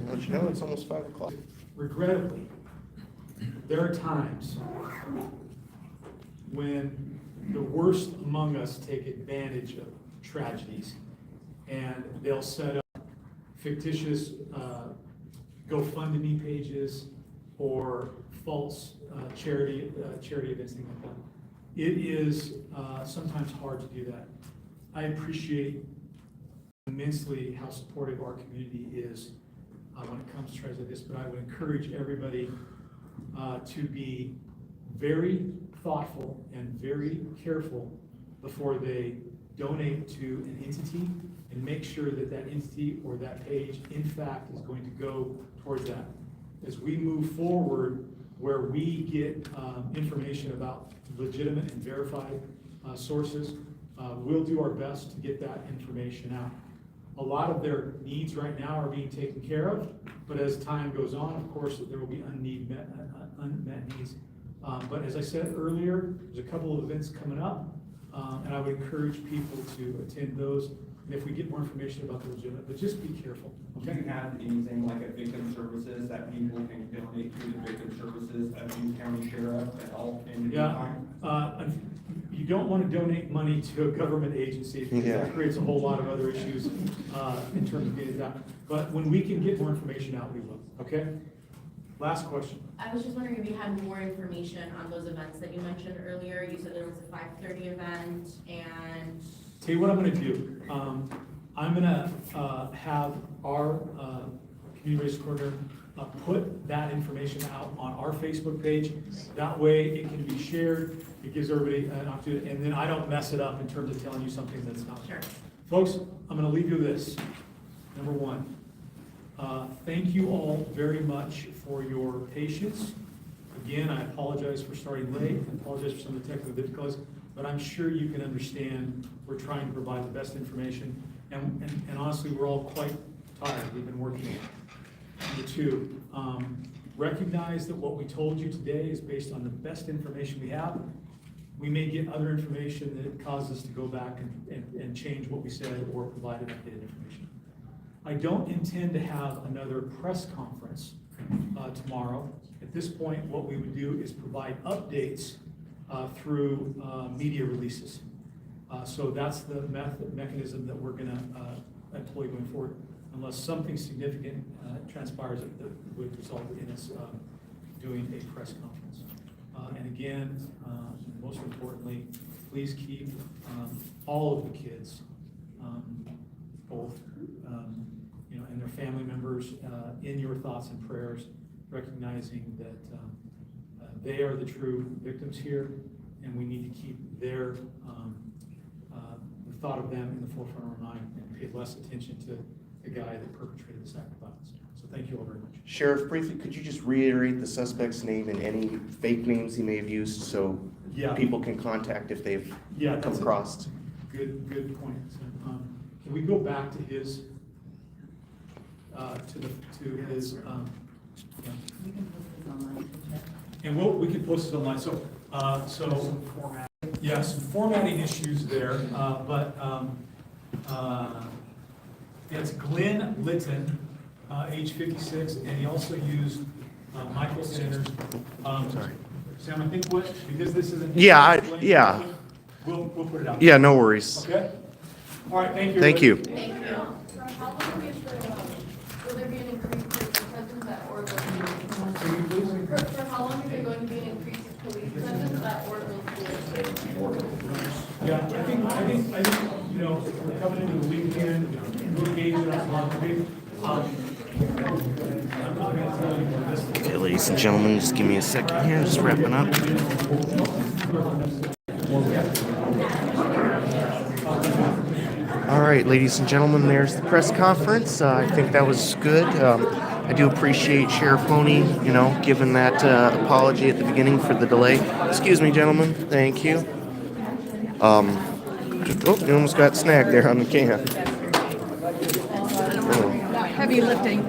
Don't you know, it's almost 5 o'clock. regrettably, there are times when the worst among us take advantage of tragedies, and they'll set up fictitious GoFundMe pages or false charity events, things like that. It is sometimes hard to do that. I appreciate immensely how supportive our community is when it comes to tragedies like this, but I would encourage everybody to be very thoughtful and very careful before they donate to an entity, and make sure that that entity or that page in fact is going to go towards that. As we move forward, where we get information about legitimate and verified sources, we'll do our best to get that information out. A lot of their needs right now are being taken care of, but as time goes on, of course, there will be unmet needs. But as I said earlier, there's a couple of events coming up, and I would encourage people to attend those. And if we get more information about the legitimate, but just be careful. Do you have anything like a victim services that people can donate to the victim services of Butte County Sheriff to help in the time? You don't want to donate money to a government agency, because that creates a whole lot of other issues in terms of getting that. But when we can get more information out, we will, okay? Last question. I was just wondering if you had more information on those events that you mentioned earlier. You said there was a 5:30 event, and Tell you what I'm gonna do. I'm gonna have our community race coordinator put that information out on our Facebook page. That way it can be shared. It gives everybody an opportunity, and then I don't mess it up in terms of telling you something that's not. Sure. Folks, I'm gonna leave you with this. Number one, thank you all very much for your patience. Again, I apologize for starting late. I apologize for some of the technical difficulties, but I'm sure you can understand we're trying to provide the best information. And honestly, we're all quite tired. We've been working. Number two, recognize that what we told you today is based on the best information we have. We may get other information that causes us to go back and change what we said or provide updated information. I don't intend to have another press conference tomorrow. At this point, what we would do is provide updates through media releases. So that's the mechanism that we're gonna employ going forward, unless something significant transpires that would result in us doing a press conference. And again, most importantly, please keep all of the kids, both and their family members in your thoughts and prayers, recognizing that they are the true victims here, and we need to keep their the thought of them in the forefront of our mind and pay less attention to the guy that perpetrated this act of violence. So thank you all very much. Sheriff, briefly, could you just reiterate the suspect's name and any fake names he may have used so people can contact if they've come across? Good point. So, can we go back to his to his we can post this online. and we can post it online. So some formatting issues there, but it's Glenn Litton, age 56, and he also used Michael Sanders. Sorry, Sam. I think because this isn't. We'll put it out. Yeah, no worries. Okay. All right. Thank you. Thank you. Thank you. Will there be an increase in presence at or for how long is there going to be an increase in police presence? work real quick. Yeah, I think, you know, we're coming into the weekend, we're engaging us monthly. I'm not gonna tell you what this is. Okay, ladies and gentlemen, just give me a second here, just wrapping up. All right, ladies and gentlemen, there's the press conference. I think that was good. I do appreciate Sheriff Honey, you know, giving that apology at the beginning for the delay. Excuse me, gentlemen. Thank you. Oh, you almost got snagged there on the can. Heavy lifting.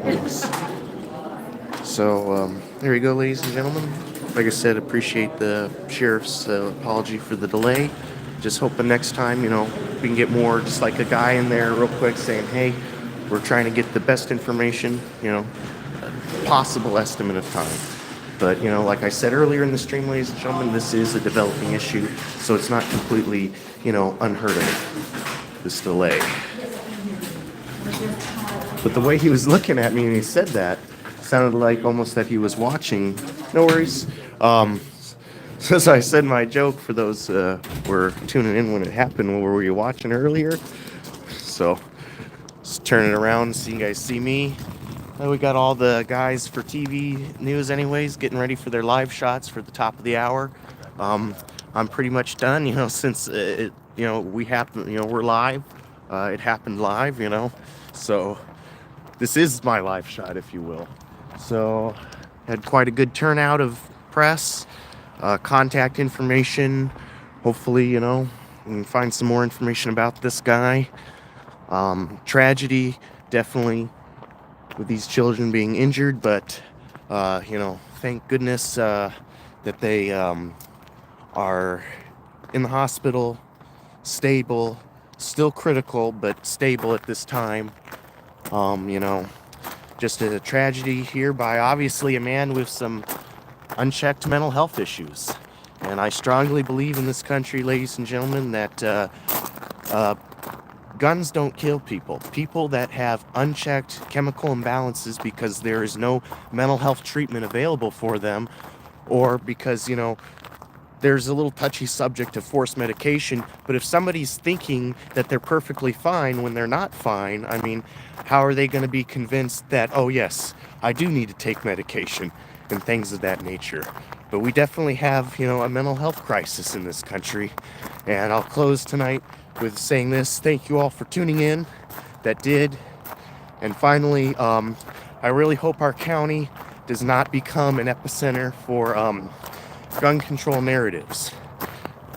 So, there you go, ladies and gentlemen. Like I said, appreciate the sheriff's apology for the delay. Just hoping next time, you know, we can get more, just like a guy in there real quick saying, hey, we're trying to get the best information, you know, possible estimate of time. But, you know, like I said earlier in the stream, ladies and gentlemen, this is a developing issue, so it's not completely, you know, unheard of, this delay. But the way he was looking at me when he said that sounded like almost that he was watching. No worries. So I said my joke for those who were tuning in when it happened. Were you watching earlier? So just turn it around so you guys see me. We got all the guys for TV news anyways getting ready for their live shots for the top of the hour. I'm pretty much done, you know, since it, you know, we're live. It happened live, you know. So this is my live shot, if you will. So had quite a good turnout of press. Contact information. Hopefully, you know, we can find some more information about this guy. Tragedy, definitely, with these children being injured, but, you know, thank goodness that they are in the hospital, stable, still critical, but stable at this time. You know, just a tragedy here by obviously a man with some unchecked mental health issues. And I strongly believe in this country, ladies and gentlemen, that guns don't kill people. People that have unchecked chemical imbalances because there is no mental health treatment available for them, or because, you know, there's a little touchy subject of forced medication, but if somebody's thinking that they're perfectly fine when they're not fine, I mean, how are they going to be convinced that, oh yes, I do need to take medication and things of that nature? But we definitely have, you know, a mental health crisis in this country. And I'll close tonight with saying this. Thank you all for tuning in that did. And finally, I really hope our county does not become an epicenter for gun control narratives.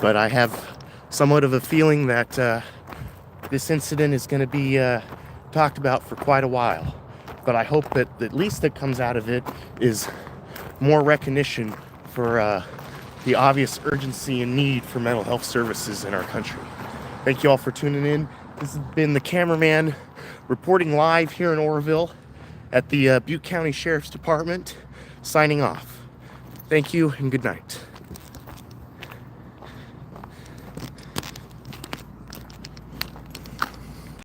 But I have somewhat of a feeling that this incident is going to be talked about for quite a while. But I hope that at least that comes out of it is more recognition for the obvious urgency and need for mental health services in our country. Thank you all for tuning in. This has been the cameraman reporting live here in Oroville at the Butte County Sheriff's Department, signing off. Thank you and good night.